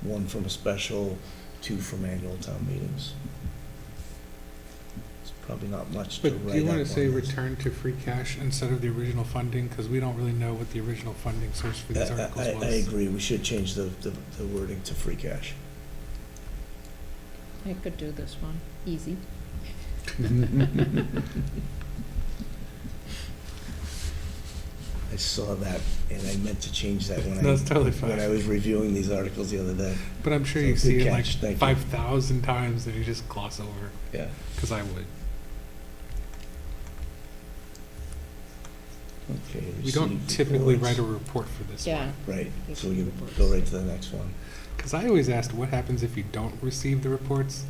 1 from a special, 2 from annual town meetings. It's probably not much to write up on But do you want to say this. return to free cash instead of the original funding? Because we don't really know what the original funding source for these articles was. I agree, we should change the wording to free cash. I could do this one, easy. I saw that, and I meant to change that when That's totally fine. when I was reviewing these articles the other day. But I'm sure So you good see it catch, thank like you. 5,000 times that you just gloss over, Yeah. because I would. Okay. We don't received typically reports. write a report for this one. Yeah. Right, so we can go right to the next one. Because I always asked, what happens if you don't receive the reports?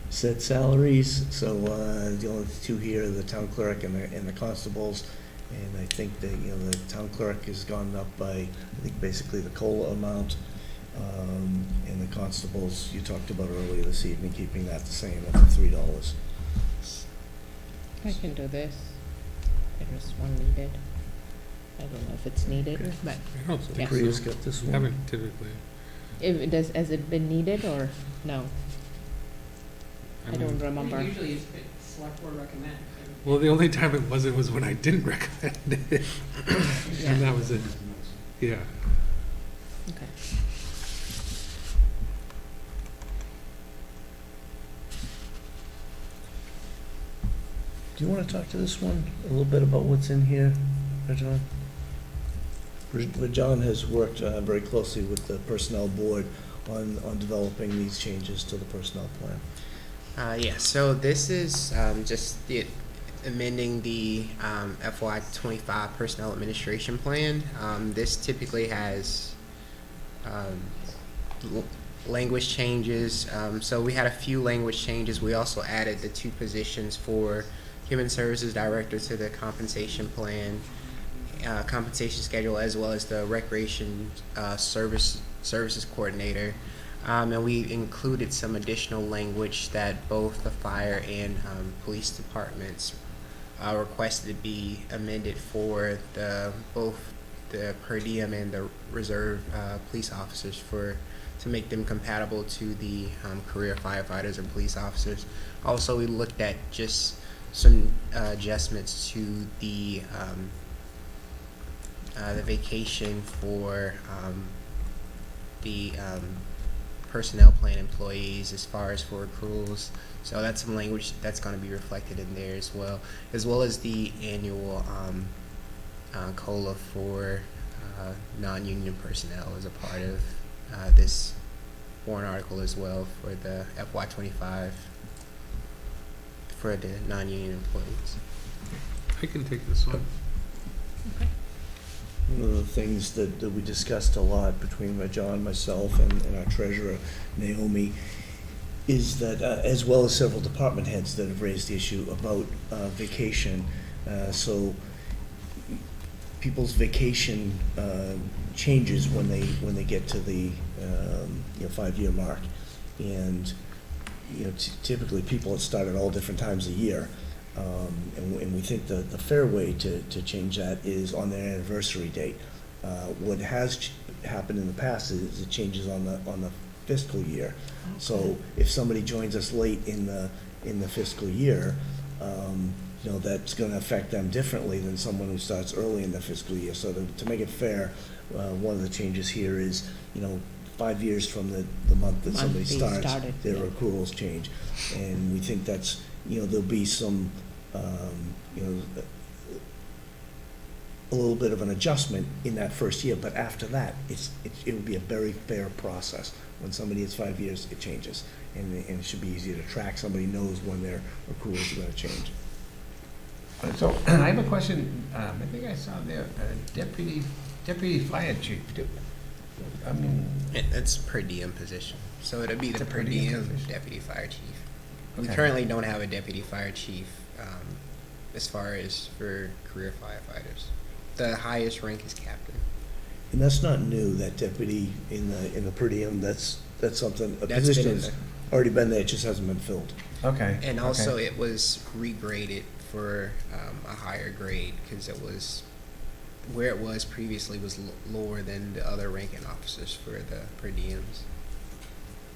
Set salaries, so the only 2 here are the town clerk and the constables. And I think that, the town clerk has gone up by, I think, basically the COLA amount. And the constables, you talked about earlier this evening, keeping that the same at the $3. I can do this. There is one needed. I don't know if it's needed, but I don't think Priya's so. got this We one. haven't typically. if it does, has it been needed or no? I don't mean, remember. Usually it's select board recommend. Well, the only time it wasn't was when I didn't recommend it. Yeah. And that was it. Yeah. Okay. Do you want to talk to this one a little bit about what's in here, Rajan? Rajan has worked very closely with the personnel board on developing these changes to the personnel plan. Yeah, so this is just amending the FY25 Personnel Administration Plan. This typically has language changes. So we had a few language changes. We also added the 2 positions for Human Services Director to the compensation plan, compensation schedule, as well as the Recreation Services Coordinator. And we included some additional language that both the fire and police departments requested to be amended for both the per diem and the reserve police officers to make them compatible to the career firefighters and police officers. Also, we looked at just some adjustments to the vacation for the personnel plan employees as far as for accruals. So that's some language that's going to be reflected in there as well as the annual COLA for non-union personnel as a part of this warrant article as well for the FY25 for the non-union employees. I can take this one. one of the things that we discussed a lot between John, myself, and our treasurer, Naomi, is that, as well as several department heads that have raised the issue about vacation. So people's vacation changes when they get to the 5-year mark. And typically people have started all different times a year. And we think the fair way to change that is on their anniversary date. What has happened in the past is it changes on the fiscal year. Okay. So if somebody joins us late in the fiscal year, that's going to affect them differently than someone who starts early in the fiscal year. So to make it fair, one of the changes here is 5 years from the month that somebody starts, their accruals change, and we think that's there'll be some a little bit of an adjustment in that first year, but after that, it will be a very fair process. When somebody hits 5 years, it changes, and it should be easier to track. Somebody knows when their accruals are going to change. So I have a question. I think I saw there deputy fire chief. I mean, it's per diem position, so it'll be the per diem deputy fire chief. Okay. We currently don't have a deputy fire chief as far as for career firefighters. The highest rank is captain. And that's not new, that deputy in the per diem, that's something, a position that's already been there, it just hasn't been filled. Okay. And also it was regraded for a higher grade, because it was, where it was previously was lower than the other ranking officers for the per diems.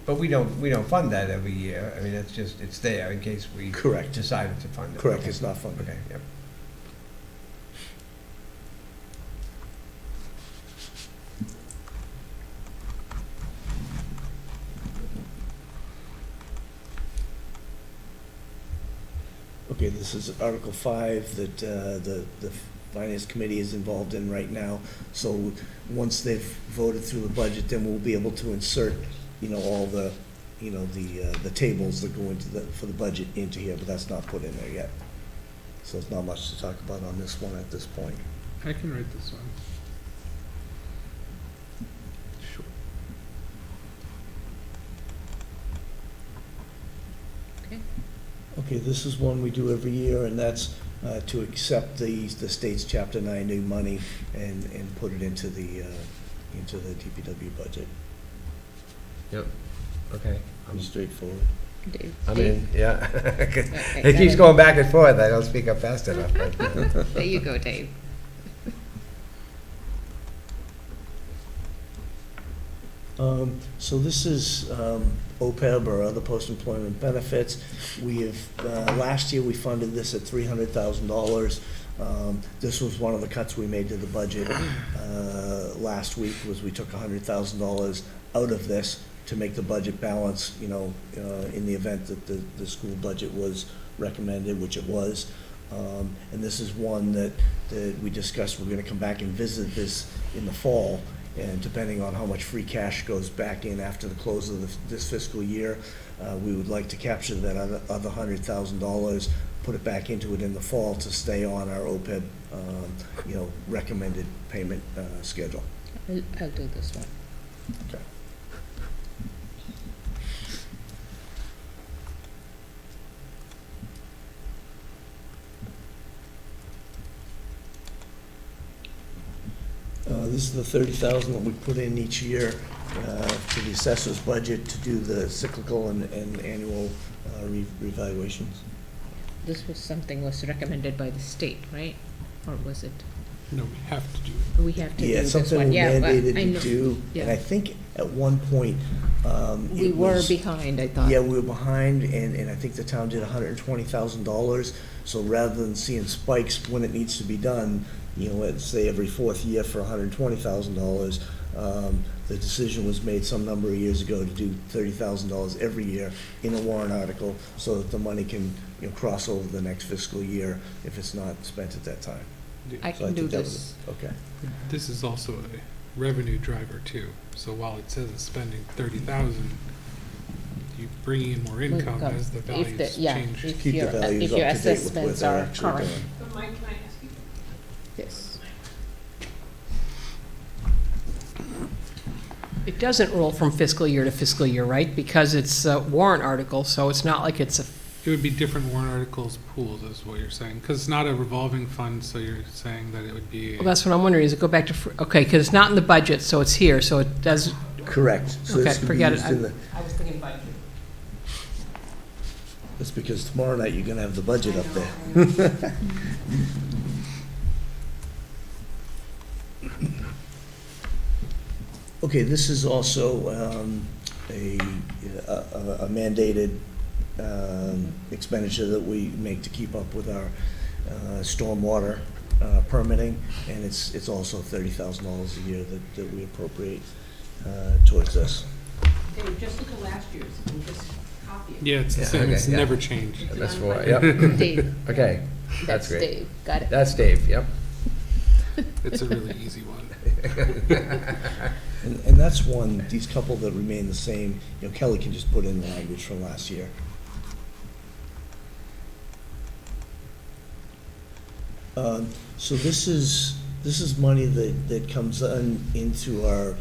But we don't fund that every year. I mean, it's there in case we Correct. decided to fund it. Correct, Okay. it's not funded. Okay, yep. Okay, this is Article 5 that the Finance Committee is involved in right now. So once they've voted through the budget, then we'll be able to insert, all the, the tables that go into for the budget into here, but that's not put in there yet. So there's not much to talk about on this one at this point. I can write this one. Sure. Okay, this is one we do every year, and that's to accept the state's Chapter 90 money and put it into the DPW budget. Yep. Okay. Pretty straightforward. Dave. I mean, yeah. Okay, It keeps going back and forth. I don't speak up fast enough. But There you go, Dave. So this is OPEB, or other post-employment benefits. We have, last year we funded this at $300,000. This was one of the cuts we made to the budget last week, was we took $100,000 out of this to make the budget balance, in the event that the school budget was recommended, which it was. And this is one that we discussed, we're gonna come back and visit this in the fall, and depending on how much free cash goes back in after the close of this fiscal year, we would like to capture that other $100,000, put it back into it in the fall to stay on our OPEB, recommended payment schedule. I'll do this one. Okay. This is the $30,000 that we put in each year to the assessor's budget to do the cyclical and annual revaluations. This was something was recommended by the state, right? Or was it? No, we have to do it. We have to do Yeah, this something one. we Yeah, well, mandated I to know. do, Yeah. and I think at one point, We it were was- behind, I thought. Yeah, we were behind, and I think the town did $120,000, so rather than seeing spikes when it needs to be done, let's say every fourth year for $120,000, the decision was made some number of years ago to do $30,000 every year in a warrant article, so that the money can, cross over the next fiscal year if it's not spent at that time. I So can do think that this. was- Okay. This is also a revenue driver too. So while it says it's spending 30,000, you bring in more income as the If values yeah, change. if Keep the your, values if your up to date with what assessments they're are actually current. doing. But Mike, can I ask you? Yes. It doesn't roll from fiscal year to fiscal year, right? Because it's a warrant article, so it's not like it's a, It would be different warrant articles pools, is what you're saying, because it's not a revolving fund, so you're saying that it would be. well, that's what I'm wondering, is it go back to, okay, because it's not in the budget, so it's here, so it does, Correct. So okay, this could be forget it. used in the- I was thinking budget. That's because tomorrow night you're gonna have the budget up there. Okay, this is also a mandated expenditure that we make to keep up with our stormwater permitting, and it's also $30,000 a year that we appropriate towards this. Dave, just look at last year's, and just copy it. Yeah, it's the Yeah, same, okay, it's yeah. never changed. That's why, yep. Dave. Okay, that's great. Dave, got it. That's Dave, yep. It's a really easy one. And that's one, these couple that remain the same, you know, Kelly can just put in the language from last year. So this is money that comes into our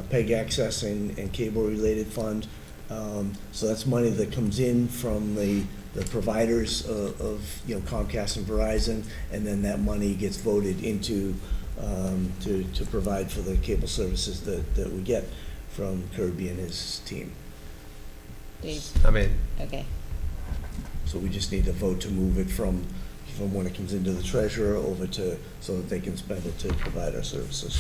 PEG access and cable-related fund. So that's money that comes in from the providers of, you know, Comcast and Verizon, and then that money gets voted into to provide for the cable services that we get from Kirby and his team. Dave, I mean, okay. So we just need to vote to move it from when it comes into the treasurer over to, so that they can spend it to provide our services.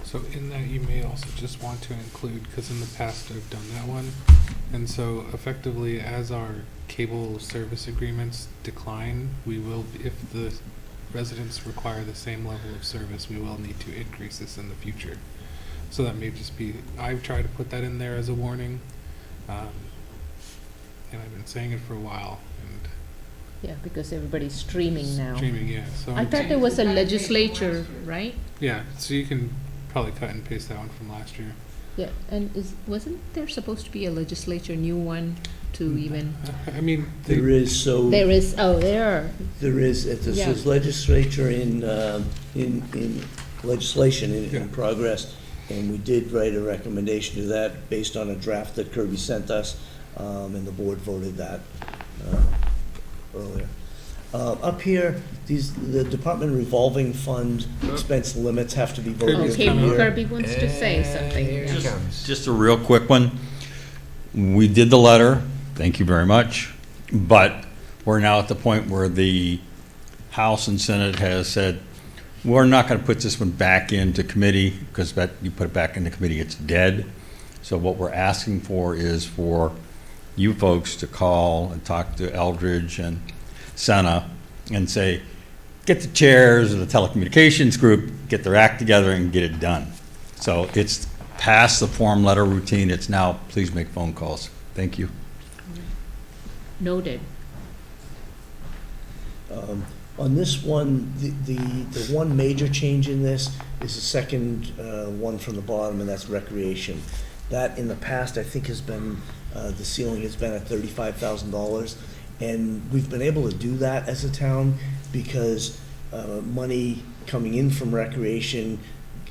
So in that, you may also just want to include, because in the past I've done that one, and so effectively, as our cable service agreements decline, we will, if the residents require the same level of service, we will need to increase this in the future. So that may just be, I've tried to put that in there as a warning, and I've been saying it for a while, and Yeah, because everybody's streaming now. streaming, yeah, so. I thought there was a legislature, right? Yeah, so you can probably cut and paste that one from last year. Yeah, and wasn't there supposed to be a legislature, new one, to even? I mean, There is, so. There is, oh, there are. There is, this Yeah. is legislature in legislation Yeah. in progress, and we did write a recommendation to that based on a draft that Kirby sent us, and the board voted that earlier. Up here, the department revolving fund expense limits have to be voted every Okay, year. Kirby wants to say something. Here yeah. it comes. Just a real quick one. We did the letter, thank you very much, but we're now at the point where the House and Senate has said, we're not going to put this one back into committee, because you put it back into committee, it's dead. So what we're asking for is for you folks to call and talk to Eldridge and Senna and say, get the chairs of the telecommunications group, get their act together and get it done. So it's past the form letter routine, it's now, please make phone calls. Thank you. Noted. On this one, the one major change in this is the second one from the bottom, and that's recreation. That in the past, I think has been, the ceiling has been at $35,000. And we've been able to do that as a town because money coming in from recreation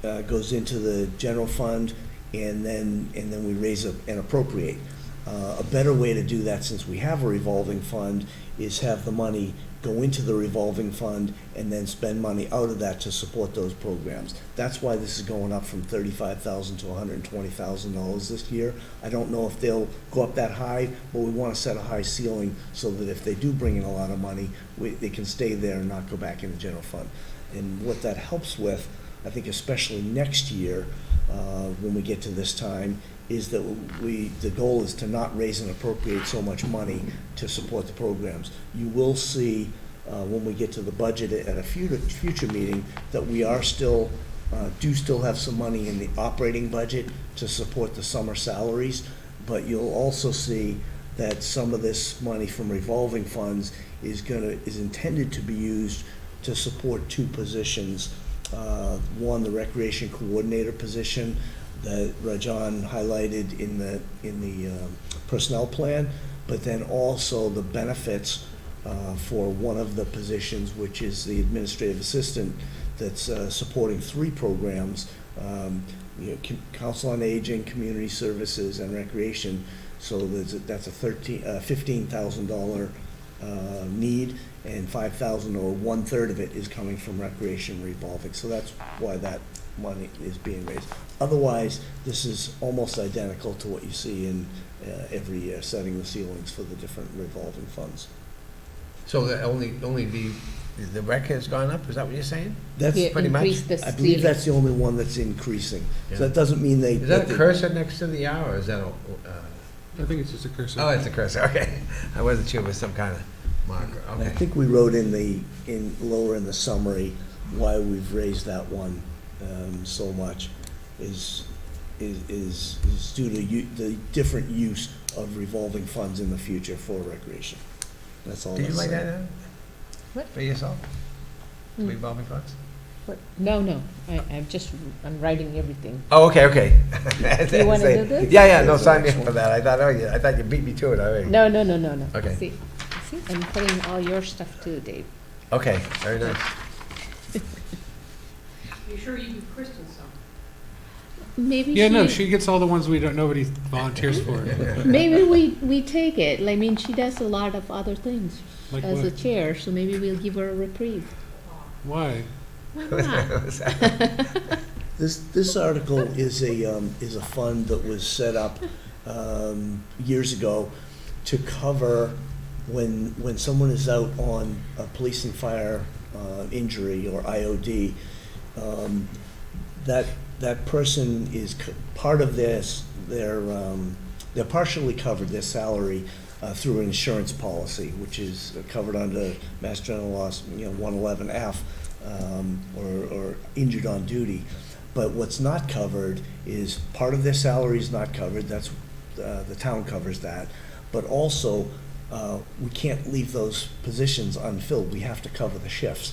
goes into the general fund, and then we raise and appropriate. A better way to do that, since we have a revolving fund, is have the money go into the revolving fund and then spend money out of that to support those programs. That's why this is going up from $35,000 to $120,000 this year. I don't know if they'll go up that high, but we want to set a high ceiling so that if they do bring in a lot of money, they can stay there and not go back in the general fund. And what that helps with, I think especially next year, when we get to this time, is that the goal is to not raise and appropriate so much money to support the programs. You will see, when we get to the budget at a future meeting, that we are still have some money in the operating budget to support the summer salaries, but you'll also see that some of this money from revolving funds is intended to be used to support two positions. One, the recreation coordinator position that Rajan highlighted in the personnel plan, but then also the benefits for one of the positions, which is the administrative assistant that's supporting 3 programs, Council on Aging, Community Services, and Recreation. So that's a $15,000 need, and $5,000 or 1/3 of it is coming from recreation revolving. So that's why that money is being raised. Otherwise, this is almost identical to what you see in every year, setting the ceilings for the different revolving funds. So the rec has gone up, is that what you're saying? That's Yeah, pretty much- increase the I believe ceiling. that's the only one that's increasing. Yeah. So that doesn't mean they. Is that a they- cursor next to the R, or is that a? I think it's just a cursor. Oh, it's a cursor, okay. I wasn't sure it was some kind of marker, And I okay. think we wrote lower in the summary why we've raised that one so much is due to the different use of revolving funds in the future for recreation. That's all. Did you that's like saying. that, Ann? What? For yourself? Hmm. Revolving funds? What? No, I'm writing everything. Oh, okay. You wanna do this? Yeah, no, sign me up for that. I thought you beat me to it already. No. Okay. See, I'm putting all your stuff too, Dave. Okay, very nice. You sure you give Kristen some? Maybe Yeah, no, she gets all the ones nobody volunteers for. Maybe we take it. I mean, she does a lot of other things Like as a what? chair, so maybe we'll give her a reprieve. Why? Why not? This article is a fund that was set up years ago to cover when someone is out on a police and fire injury or IOD. That person is part of this. They're partially covered, their salary, through an insurance policy, which is covered under Mass General Laws, 111F, or injured on duty. But what's not covered is part of their salary is not covered. That's the town covers that. But also, we can't leave those positions unfilled. We have to cover the shifts.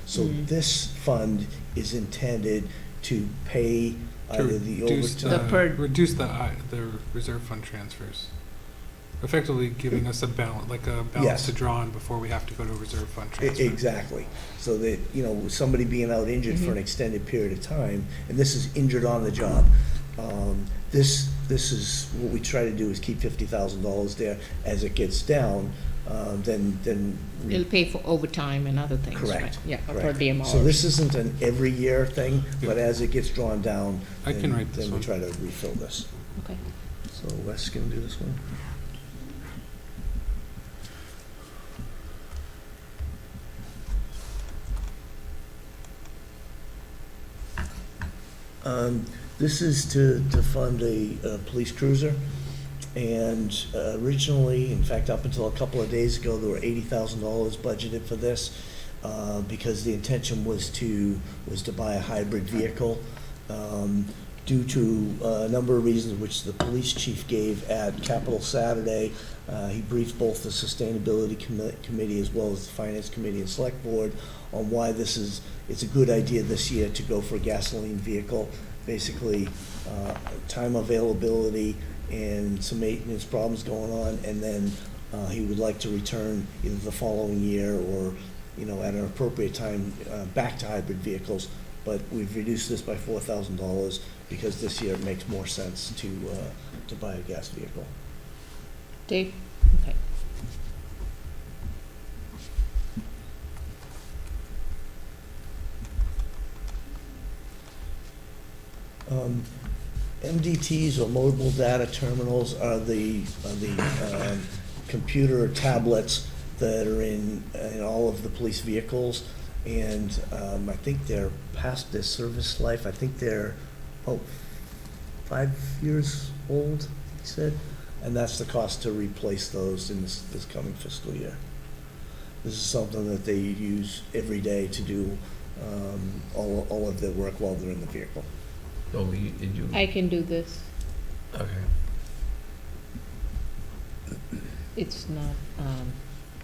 So this fund is intended to pay either the overtime. Reduce the reserve fund transfers. Effectively giving us a balance, like a balance Yes. to draw on before we have to go to reserve fund transfer. Exactly. So that, somebody being out injured for an extended period of time, and this is injured on the job. This is, what we try to do is keep $50,000 there. As it gets down, then. It'll pay for overtime and other things, right? Correct. Yeah, or per correct. diem So hours. this isn't an every year thing, but as it gets drawn down. I can then- write this Then one. we try to refill this. Okay. So Wes can do this one. This is to fund a police cruiser. And originally, in fact, up until a couple of days ago, there were $80,000 budgeted for this because the intention was to buy a hybrid vehicle. Due to a number of reasons which the police chief gave at Capitol Saturday, he briefed both the Sustainability Committee as well as the Finance Committee and Select Board on why it's a good idea this year to go for a gasoline vehicle. Basically, time availability and some maintenance problems going on, and then he would like to return either the following year or, at an appropriate time, back to hybrid vehicles. But we've reduced this by $4,000 because this year it makes more sense to buy a gas vehicle. Dave? Okay. MDTs or mobile data terminals are the computer tablets that are in all of the police vehicles. And I think they're past their service life. I think they're 5 years old, he said. And that's the cost to replace those in this coming fiscal year. This is something that they use every day to do all of their work while they're in the vehicle. Oh, did you? I can do this. Okay. It's not,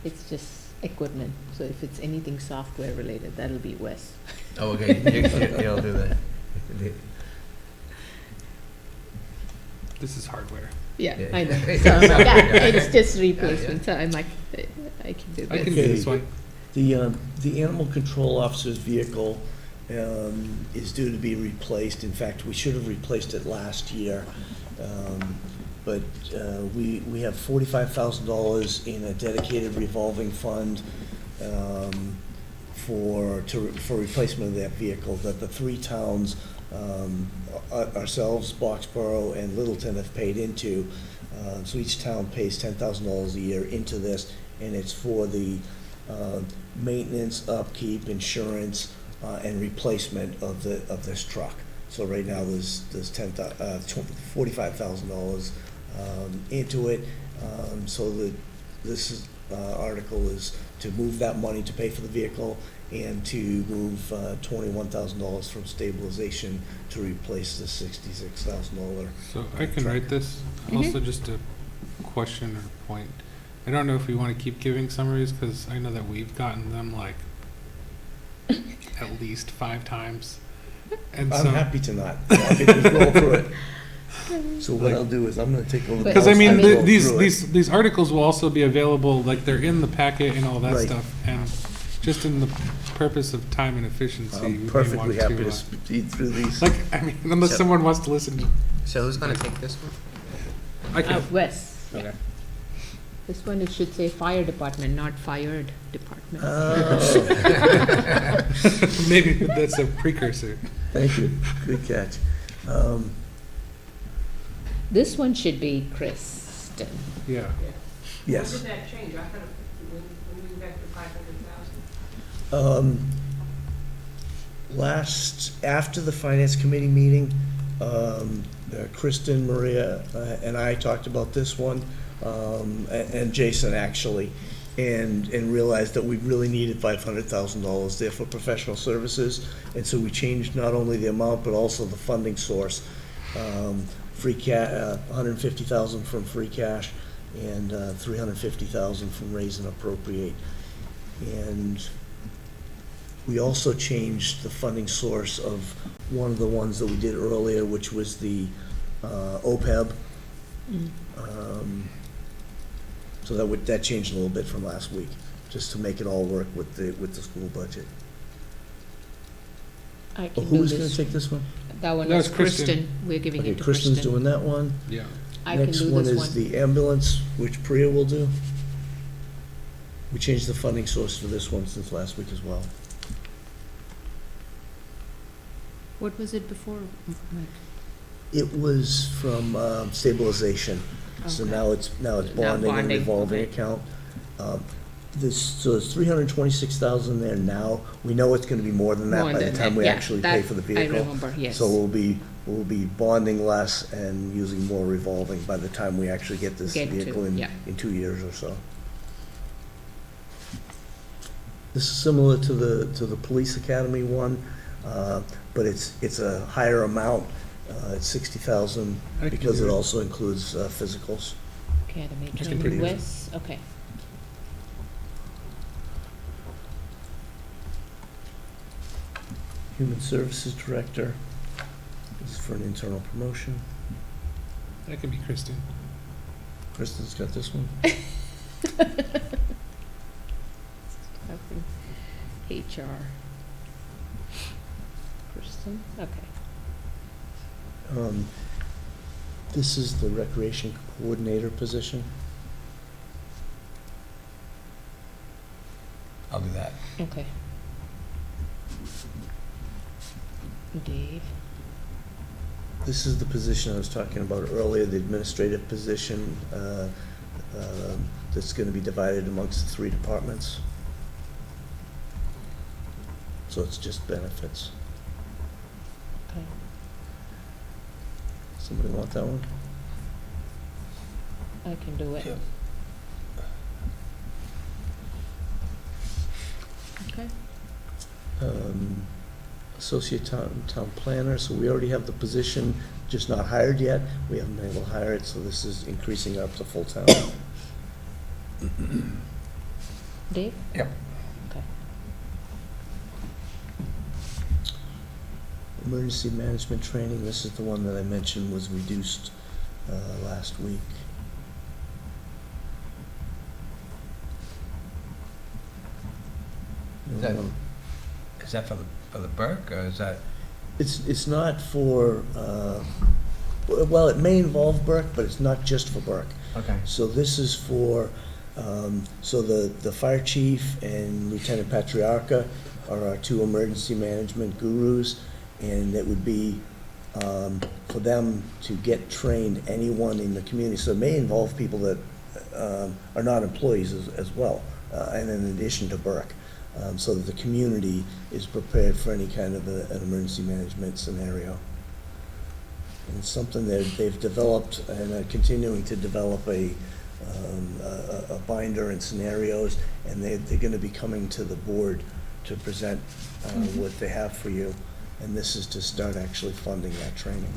it's just equipment. So if it's anything software related, that'll be Wes. Oh, okay, you'll do that. This is hardware. Yeah, Yeah. I know. Yeah. So I'm like, Yeah. it's just replacement. So I'm like, I can do I this. can do this one. The animal control officer's vehicle is due to be replaced. In fact, we should have replaced it last year. But we have $45,000 in a dedicated revolving fund for replacement of that vehicle that the three towns, ourselves, Boxborough, and Littleton have paid into. So each town pays $10,000 a year into this, and it's for the maintenance, upkeep, insurance, and replacement of this truck. So right now, there's $45,000 into it. So this article is to move that money to pay for the vehicle and to move $21,000 from stabilization to replace the $66,000. So I can write this. Also, just a question or point. I don't know if we want to keep giving summaries because I know that we've gotten them like at least 5 times. And I'm so, happy to not. I'm happy to go through it. So what I'll do is I'm going to take over. because I mean, I'll go these through it. these articles will also be available, like they're in the packet and all that Right. stuff. And just in the purpose of time and efficiency, we I'm may perfectly want happy to, to speed through these. like, I mean, unless So- someone wants to listen. So who's gonna take this one? I can. Wes. Okay. This one, it should say fire department, not fired department. Maybe that's a precursor. Thank you. Good catch. This one should be Kristen. Yeah. Yes. When did that change? I thought when we got to 500,000. After the finance committee meeting, Kristen, Maria, and I talked about this one, and Jason actually, and realized that we really needed $500,000 there for professional services. And so we changed not only the amount, but also the funding source. Free cash, $150,000 from free cash, and $350,000 from raise and appropriate. And we also changed the funding source of one of the ones that we did earlier, which was the OPEB. So that changed a little bit from last week, just to make it all work with the school budget. I Oh, can do who's going to this. take this one? That one No, is it's Kristen. Kristen. We're giving Okay, it to Kristen's Kristen. doing that one. Yeah. I can Next do one this is one. the ambulance, which Priya will do. We changed the funding source for this one since last week as well. What was it before, Mike? It was from stabilization, so Okay. now it's Now bonding and bonding, revolving okay. account. So there's $326,000 there now. We know it's gonna be more than that More by the than time that, we yeah, actually that pay for the vehicle. I remember, yes. So we'll be bonding less and using more revolving by the time we actually get this Get to, vehicle in yeah. 2 years or so. This is similar to the police academy one, but it's a higher amount. It's $60,000 I can because do it it. also includes physicals. Academy Just training, pretty easy. Wes, okay. Human Services Director, this is for an internal promotion. That could be Kristen. Kristen's got this one. HR. Kristen, okay. This is the Recreation Coordinator position. I'll do that. Okay. Dave, This is the position I was talking about earlier, the administrative position that's going to be divided amongst the 3 departments. So it's just benefits. okay. Somebody want that one? I can do it. Yeah. Okay. Associate town planner, so we already have the position, just not hired yet. We haven't been able to hire it, so this is increasing up to full-time. Dave? Yep. Okay. Emergency management training, this is the one that I mentioned was reduced last week. Is that for the Burke, or is that? It's not for, well, it may involve Burke, but it's not just for Burke. Okay. So this is for, so the fire chief and Lieutenant Patriarca are our two emergency management gurus, and it would be for them to get trained, anyone in the community. So it may involve people that are not employees as well, and in addition to Burke, so that the community is prepared for any kind of an emergency management scenario. And it's something that they've developed and are continuing to develop a binder and scenarios, and they're going to be coming to the board to present what they have for you. And this is to start actually funding that training.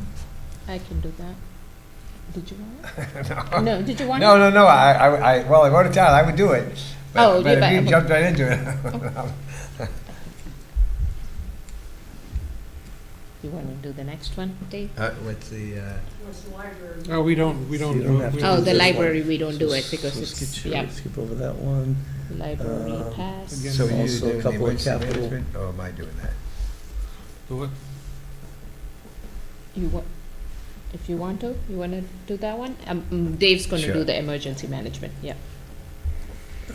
I can do that. Did you want it? No, did you want it? No. Well, I wrote it down. I would do it. Oh, But yeah, if you but- jumped right into it. You want to do the next one, Dave? What's the, Oh, we don't. You don't have to Oh, do the this library, one. we don't do it So because skip it's, yeah, Skip over that one. library pass. so you Also doing a the couple of emergency capital- management, or am I doing that? The what? You want, if you want to do that one? Dave's going to Sure. do the emergency management, yeah.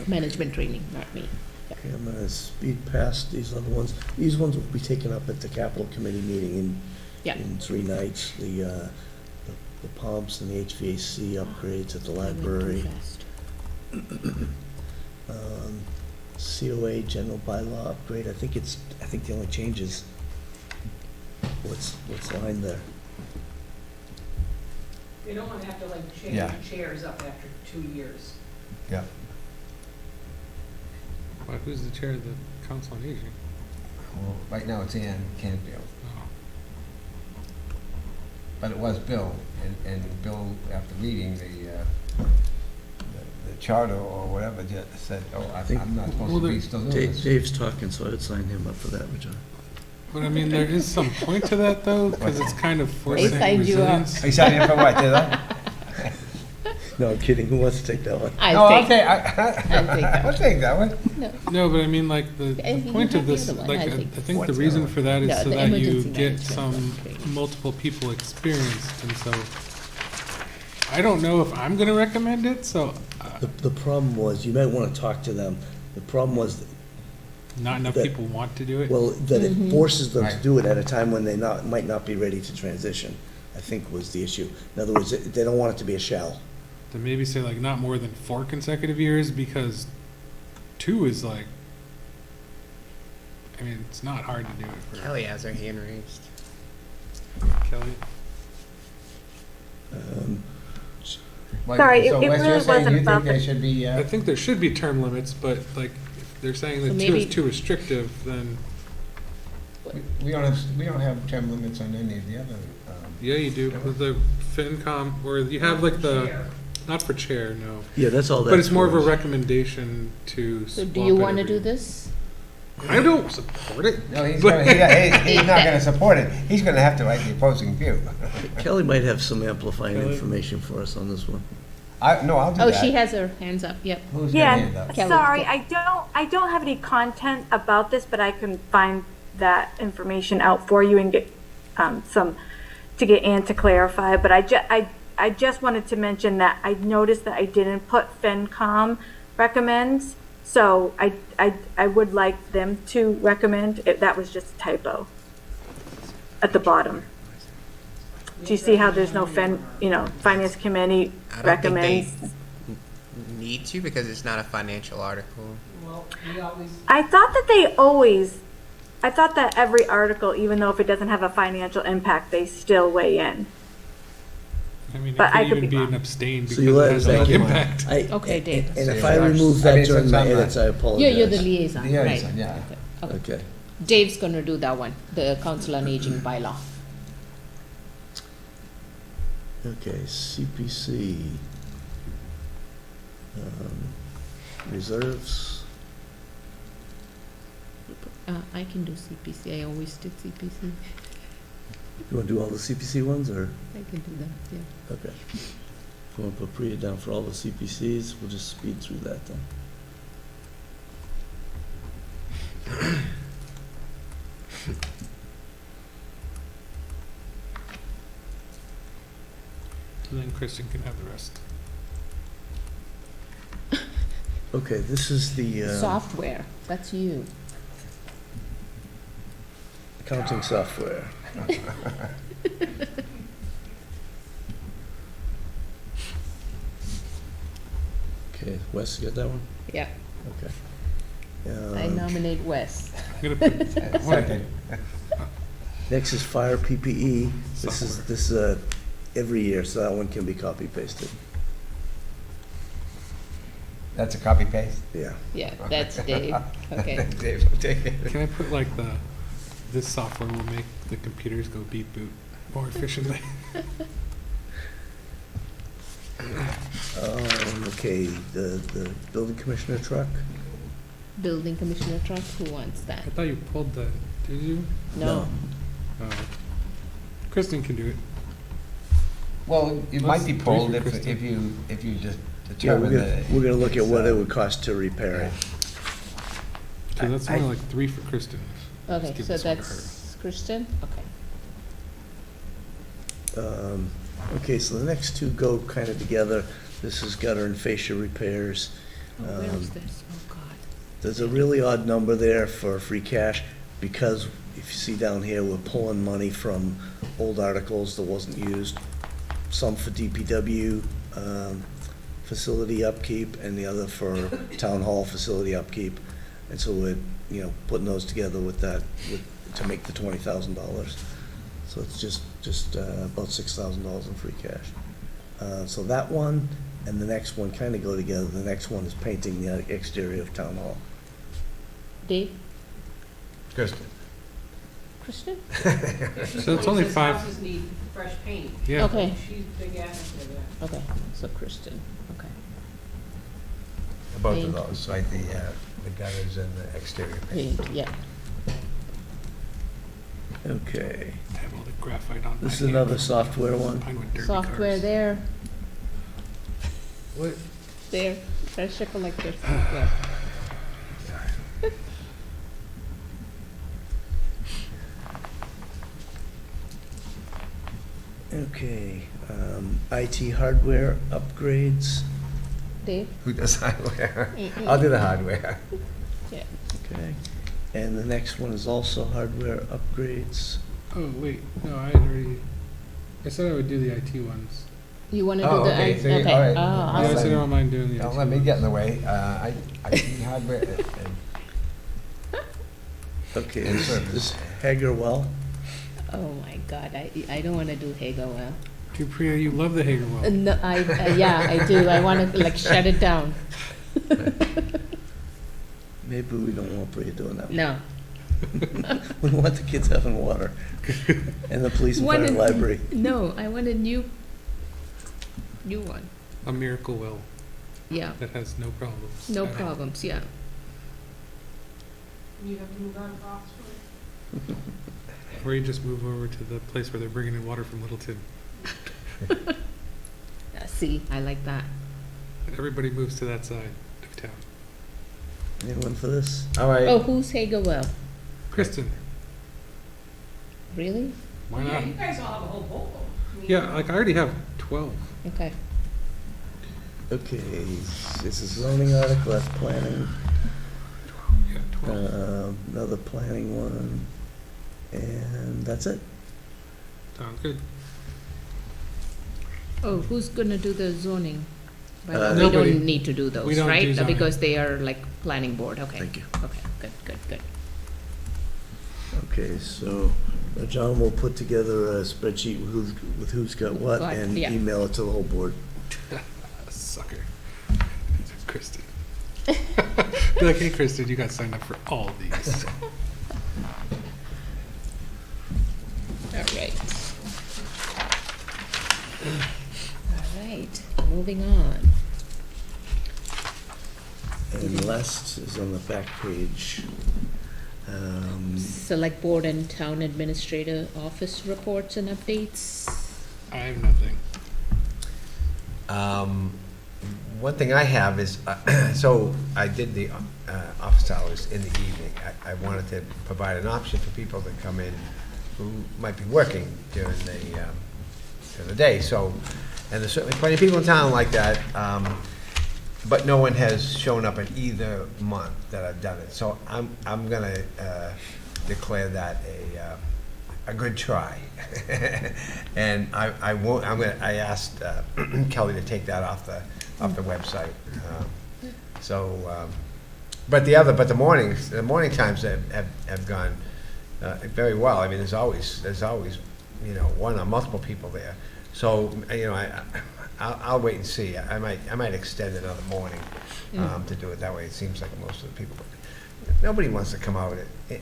Management training, not me. Okay, I'm gonna speed past these other ones. These ones will be taken up at the capital committee meeting Yeah. in 3 nights. The pumps and the HVAC upgrades at the library. COA general bylaw upgrade, I think the only change is what's lined there. They don't want to have to like change Yeah. chairs up after 2 years. Yeah. Why, who's the chair of the Council on Aging? Well, right now it's Ann Canfield, Oh. but it was Bill, and Bill, after reading the charter or whatever, just said, oh, I'm not supposed to be still doing this. Dave's talking, so I'd sign him up for that, would you? But I mean, there is some point to that though, because it's kind of forcing signed you up. resilience. Are you signing up for what, did I? No, I'm kidding. Who wants to take that one? I'll take that. I'll take that one. No, but I mean, like, the you point have of the this, other one, like, I I think. think the What's reason that? for that is No, so the that you emergency get management some training. multiple people experienced, and so I don't know if I'm gonna recommend it, so The problem was, you might want to talk to them. The problem was, not enough That- people want to do it. well, that it forces them to Right. do it at a time when they might not be ready to transition, I think was the issue. In other words, they don't want it to be a shell. To maybe say like not more than 4 consecutive years, because 2 is like, I mean, it's not hard to do it for Kelly has her hand raised. Kelly. Like, Sorry, so it Wes, you're really saying wasn't you about think there the- should be, I think there should be term limits, but like, if they're saying So that 2 maybe- is too restrictive, then we don't have term limits on any of the other, yeah, you do, with the FinCom, or you have like the, not for chair, no. Yeah, that's all that. But it's more of a recommendation to So swap do you it want to every- do this? I don't support it. no, he's but- not gonna support it. He's gonna have to write the opposing view. Kelly might have some amplifying Kelly? information for us on this one. No, I'll do Oh, that. she has her hands up, yep. Who's got Yeah, hand up? Kelly. sorry, I don't have any content about this, but I can find that information out for you and get to get Ann to clarify. But I just wanted to mention that I noticed that I didn't put FinCom recommends, so I would like them to recommend. That was just a typo at the bottom. Do you see how there's no Finance Committee I don't think recommends? they need to, because it's not a financial article. Well, we always, I thought that every article, even though if it doesn't have a financial impact, they still weigh in. I mean, it But I could could even be be wrong. an abstain So because you it let, has no thank you. impact. Okay, Dave. And if So I you are- remove I that mean, during since my I'm edits, I apologize. You're the liaison, right? Liaison, yeah. Okay. Dave's going to do that one, the Council on Aging bylaw. Okay, CPC. Reserves. I can do CPC, I always did CPC. You want to do all the CPC ones, or? I can do that, yeah. Okay. If you want to put Priya down for all the CPCs, we'll just speed through that then. And then Kristen can have the rest. Okay, this is the Software, that's you. accounting software. Okay, Wes, you got that one? Yeah, Okay. I nominate Wes. I'm gonna put, Second. Next is fire PPE. This is every year, so that one can be copy pasted. That's a copy paste? Yeah. Yeah, that's Dave. Okay. Dave, will take it. can I put like this software will make the computers go beep boot more efficiently? Okay, the building commissioner truck? Building commissioner truck, who wants that? I thought you pulled the, did you? No. Oh. Kristen can do it. Well, it Let's might be brief pulled it, if Kristen. you just Yeah, determine that. we're gonna look at what it it's, would cost to repair it. Cause that's I- only like 3 for Kristen. Okay, Let's give so this one to that's Kristen? Okay. Okay, so the next two go kind of together. This is gutter and fascia repairs. Oh, where is this? Oh, God. There's a really odd number there for free cash, because if you see down here, we're pulling money from old articles that wasn't used. Some for DPW, facility upkeep, and the other for town hall facility upkeep. And so we're, putting those together with that, to make the $20,000. So it's just about $6,000 in free cash. So that one and the next one kind of go together. The next one is painting the exterior of town hall. Dave? Kristen. Kristen? So it's only 5. Houses need fresh paint. Yeah. Okay, She's a big advocate of that. okay, so Kristen, okay. Both Paint. of those, right, the gutters and the exterior paint. Paint, yeah. Okay. Have all the graphite on. This my is another hand. software one. Mine with dirty Software cars. there, What? there, pressure collector software. Okay, IT hardware upgrades. Dave? Who does hardware? Mm-mm. I'll do the hardware. Yeah. Okay. And the next one is also hardware upgrades. Oh, wait. No, I said I would do the IT ones. You want to do Oh, the? okay, so you- Okay. all right. Oh, Yeah, I awesome. said I don't mind doing the IT Don't let me ones. get in the way. I do hardware and Okay, And this service. Hager well. Oh, my God, I don't want to do Hager well. Dupriya, you love the Hager well. No, yeah, I do. I want to like shut it down. Maybe we don't want Bria doing that. No. We want the kids having water. And the police and One fire in- library. No, I want a new one. A miracle well Yeah, that has no problems. no at all. problems, yeah. You have to move on to Oxford. Or you just move over to the place where they're bringing in water from Littleton. See, I like that. Everybody moves to that side of town. Anyone for this? all right. Oh, who's Hager well? Kristen, Really? why Yeah, not? you guys all have a whole bowl. I mean, Yeah, like I already have 12. Okay. Okay, this is zoning article, that's planning. Yeah, 12. Another planning one. And that's it. Sounds good. Oh, who's gonna do the zoning? Well, Uh, we Nobody. don't need to do those, We don't do right? zoning. Because they are like planning board, okay. Thank you. Okay, good. Okay, so John will put together a spreadsheet with who's got what Got- and yeah. email it to the whole board. Sucker. Kristen. Be like, hey, Kristen, you got signed up for all these. All right, moving on. And the last is on the back page. Select board and town administrator office reports and updates. I have nothing. one thing I have is, so I did the office hours in the evening. I wanted to provide an option for people that come in who might be working during the day. So, and there's certainly plenty of people in town like that, but no one has shown up in either month that I've done it. So I'm gonna declare that a good try. And I asked Kelly to take that off the website. But the morning times have gone very well. I mean, there's always one or multiple people there. So I'll wait and see. I might extend another morning to do it that way. It seems like most of the people. Nobody wants to come out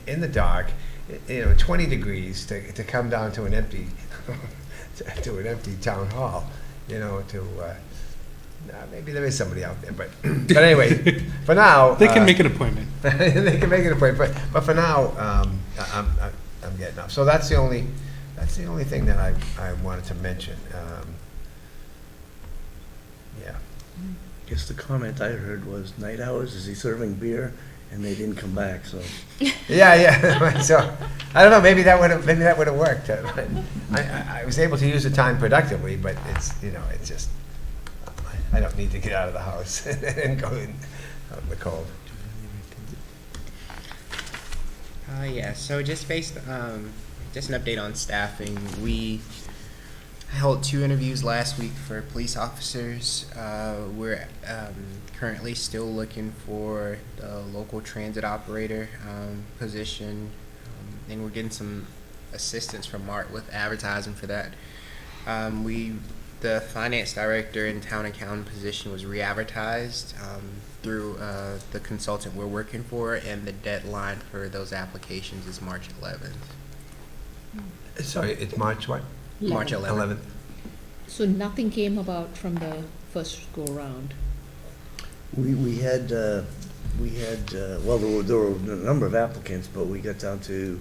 in the dark, 20 degrees to come down to an empty town hall. Maybe there is somebody out there, but anyway, for now they can make an appointment. They can make an appointment, but for now, I'm getting up. So that's the only thing that I wanted to mention. Yeah. Guess the comment I heard was night hours, is he serving beer? And they didn't come back, so. Yeah. So I don't know. Maybe that would have worked. I was able to use the time productively, but it's just I don't need to get out of the house and go in out in the cold. Yeah, so just just an update on staffing. We held 2 interviews last week for police officers. We're currently still looking for the local transit operator position, and we're getting some assistance from Mart with advertising for that. The finance director and town accountant position was re-advertised through the consultant we're working for, and the deadline for those applications is March 11th. Sorry, it's March what? March 11th. So nothing came about from the first go-round? We had, well, there were a number of applicants, but we got down to,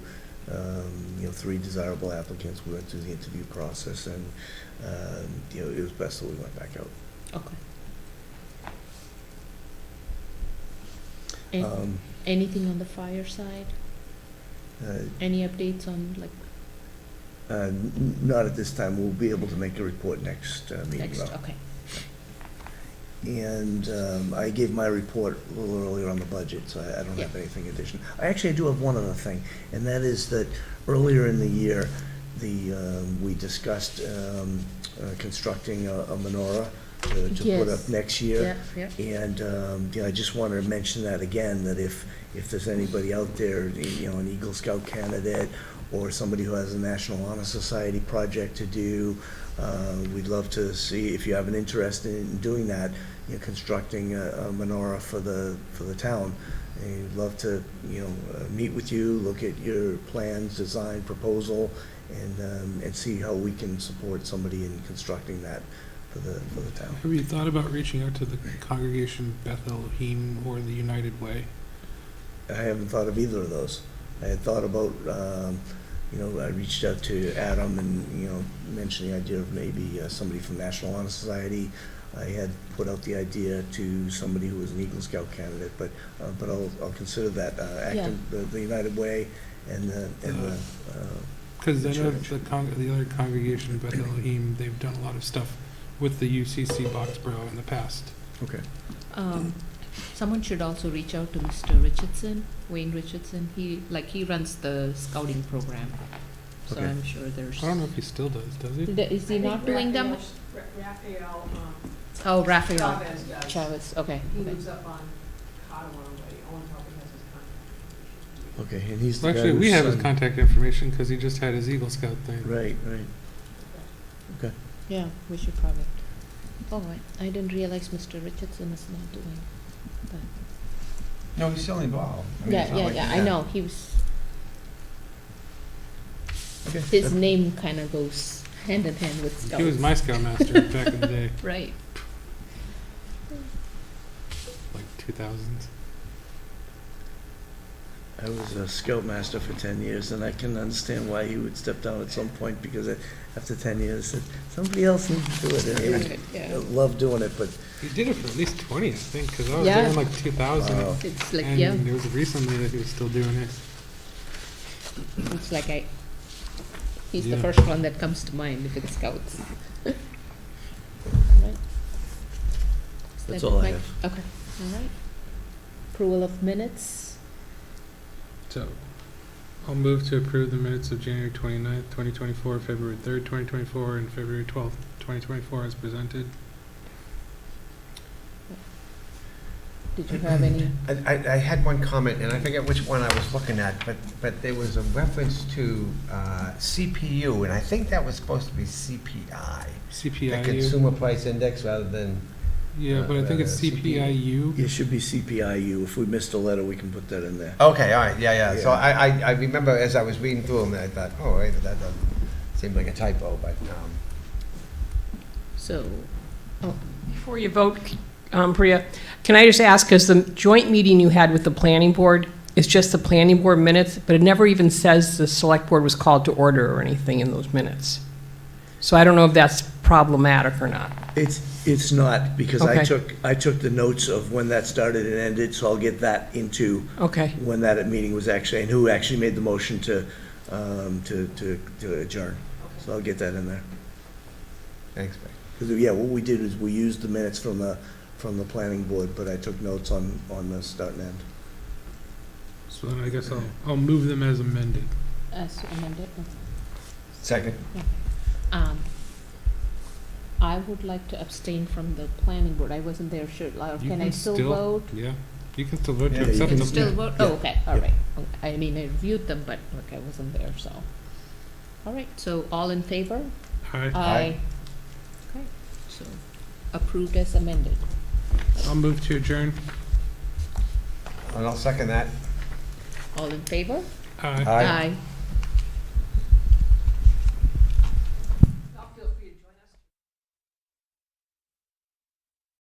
3 desirable applicants. We went through the interview process, and, it was best that we went back out. Okay. Anything on the fire side? Any updates on, Not at this time. We'll be able to make a report next meeting. Okay. And I gave my report a little earlier on the budget, so I don't have anything additional. I do have one other thing, and that is that earlier in the year, we discussed constructing a menorah to put up next year. And I just wanted to mention that again, that if there's anybody out there, an Eagle Scout candidate, or somebody who has a National Honor Society project to do, we'd love to see if you have an interest in doing that, constructing a menorah for the town. And we'd love to, meet with you, look at your plans, design, proposal, and see how we can support somebody in constructing that for the town. Have you thought about reaching out to the congregation Beth Elohim or the United Way? I haven't thought of either of those. I had thought about, I reached out to Adam and, mentioned the idea of maybe somebody from National Honor Society. I had put out the idea to somebody who was an Eagle Scout candidate, but I'll consider that the United Way and the because I know the other congregation, Beth Elohim, they've done a lot of stuff with the UCC Boxborough in the past. Okay. Someone should also reach out to Mr. Richardson, Wayne Richardson. He runs the scouting program. So Okay. I'm sure there's. I don't know if he still does he? Is he not doing them? Raphael. Oh, Raphael Chavez does. Chavez. Okay. He lives up on Cottawan Way. Owen probably has his contact. Okay, and he's the Well, guy actually, we whose have his son- contact information because he just had his Eagle Scout thing. Right. Okay. Yeah, we should probably. Oh, I didn't realize Mr. Richardson is not doing. But No, he's still involved. I mean, it's not like- I know he was. Okay. His name kind of goes hand in hand with scouts. He was my scoutmaster back in the day, Right. like 2000s. I was a scoutmaster for 10 years, and I can understand why he would step down at some point, because after 10 years, said, somebody else needs to do it, and he Right, yeah. would love doing it, but He did it for at least 20, I think, because I was Yeah. there in like 2000. Wow. It's like, And yeah, it was recently that he was still doing it. it's like he's the Yeah. first one that comes to mind if it's scouts. All right. Is That's that all it, I Mike? have. Okay, all right. Approval of minutes. So I'll move to approve the minutes of January 29th, 2024, February 3rd, 2024, and February 12th, 2024 as presented. Did you have any? I had one comment, and I forget which one I was looking at, but there was a reference to CPU, and I think that was supposed to be CPI. The CPIU. Consumer Price Index rather than, Yeah, but I think it's CPIU. it should be CPIU. If we missed a letter, we can put that in there. okay, all right, yeah. So Yeah. I remember as I was reading through them, I thought, oh, wait, that doesn't seem like a typo, but, So, Before you vote, Priya, can I just ask, because the joint meeting you had with the planning board is just the planning board minutes, but it never even says the select board was called to order or anything in those minutes. So I don't know if that's problematic or not. It's not, because Okay. I took the notes of when that started and ended, so I'll get that into Okay, when that meeting was actually, and who actually made the motion to adjourn. So I'll get that in there. thanks, Mike. Because, yeah, what we did is we used the minutes from the planning board, but I took notes on the start and end. So then I guess I'll move them as amended. as amended, Second. I would like to abstain from the planning board. I wasn't there, sure. You Can I still vote? Yeah, you can still vote Yeah, to you accept Can them. still Yeah. vote? Oh, okay, all right. I mean, I reviewed them, but look, I wasn't there, so. All right, so all in favor? Aye. Aye. Okay, so approved as amended. I'll move to adjourn. And I'll second that. All in favor? Aye. Aye.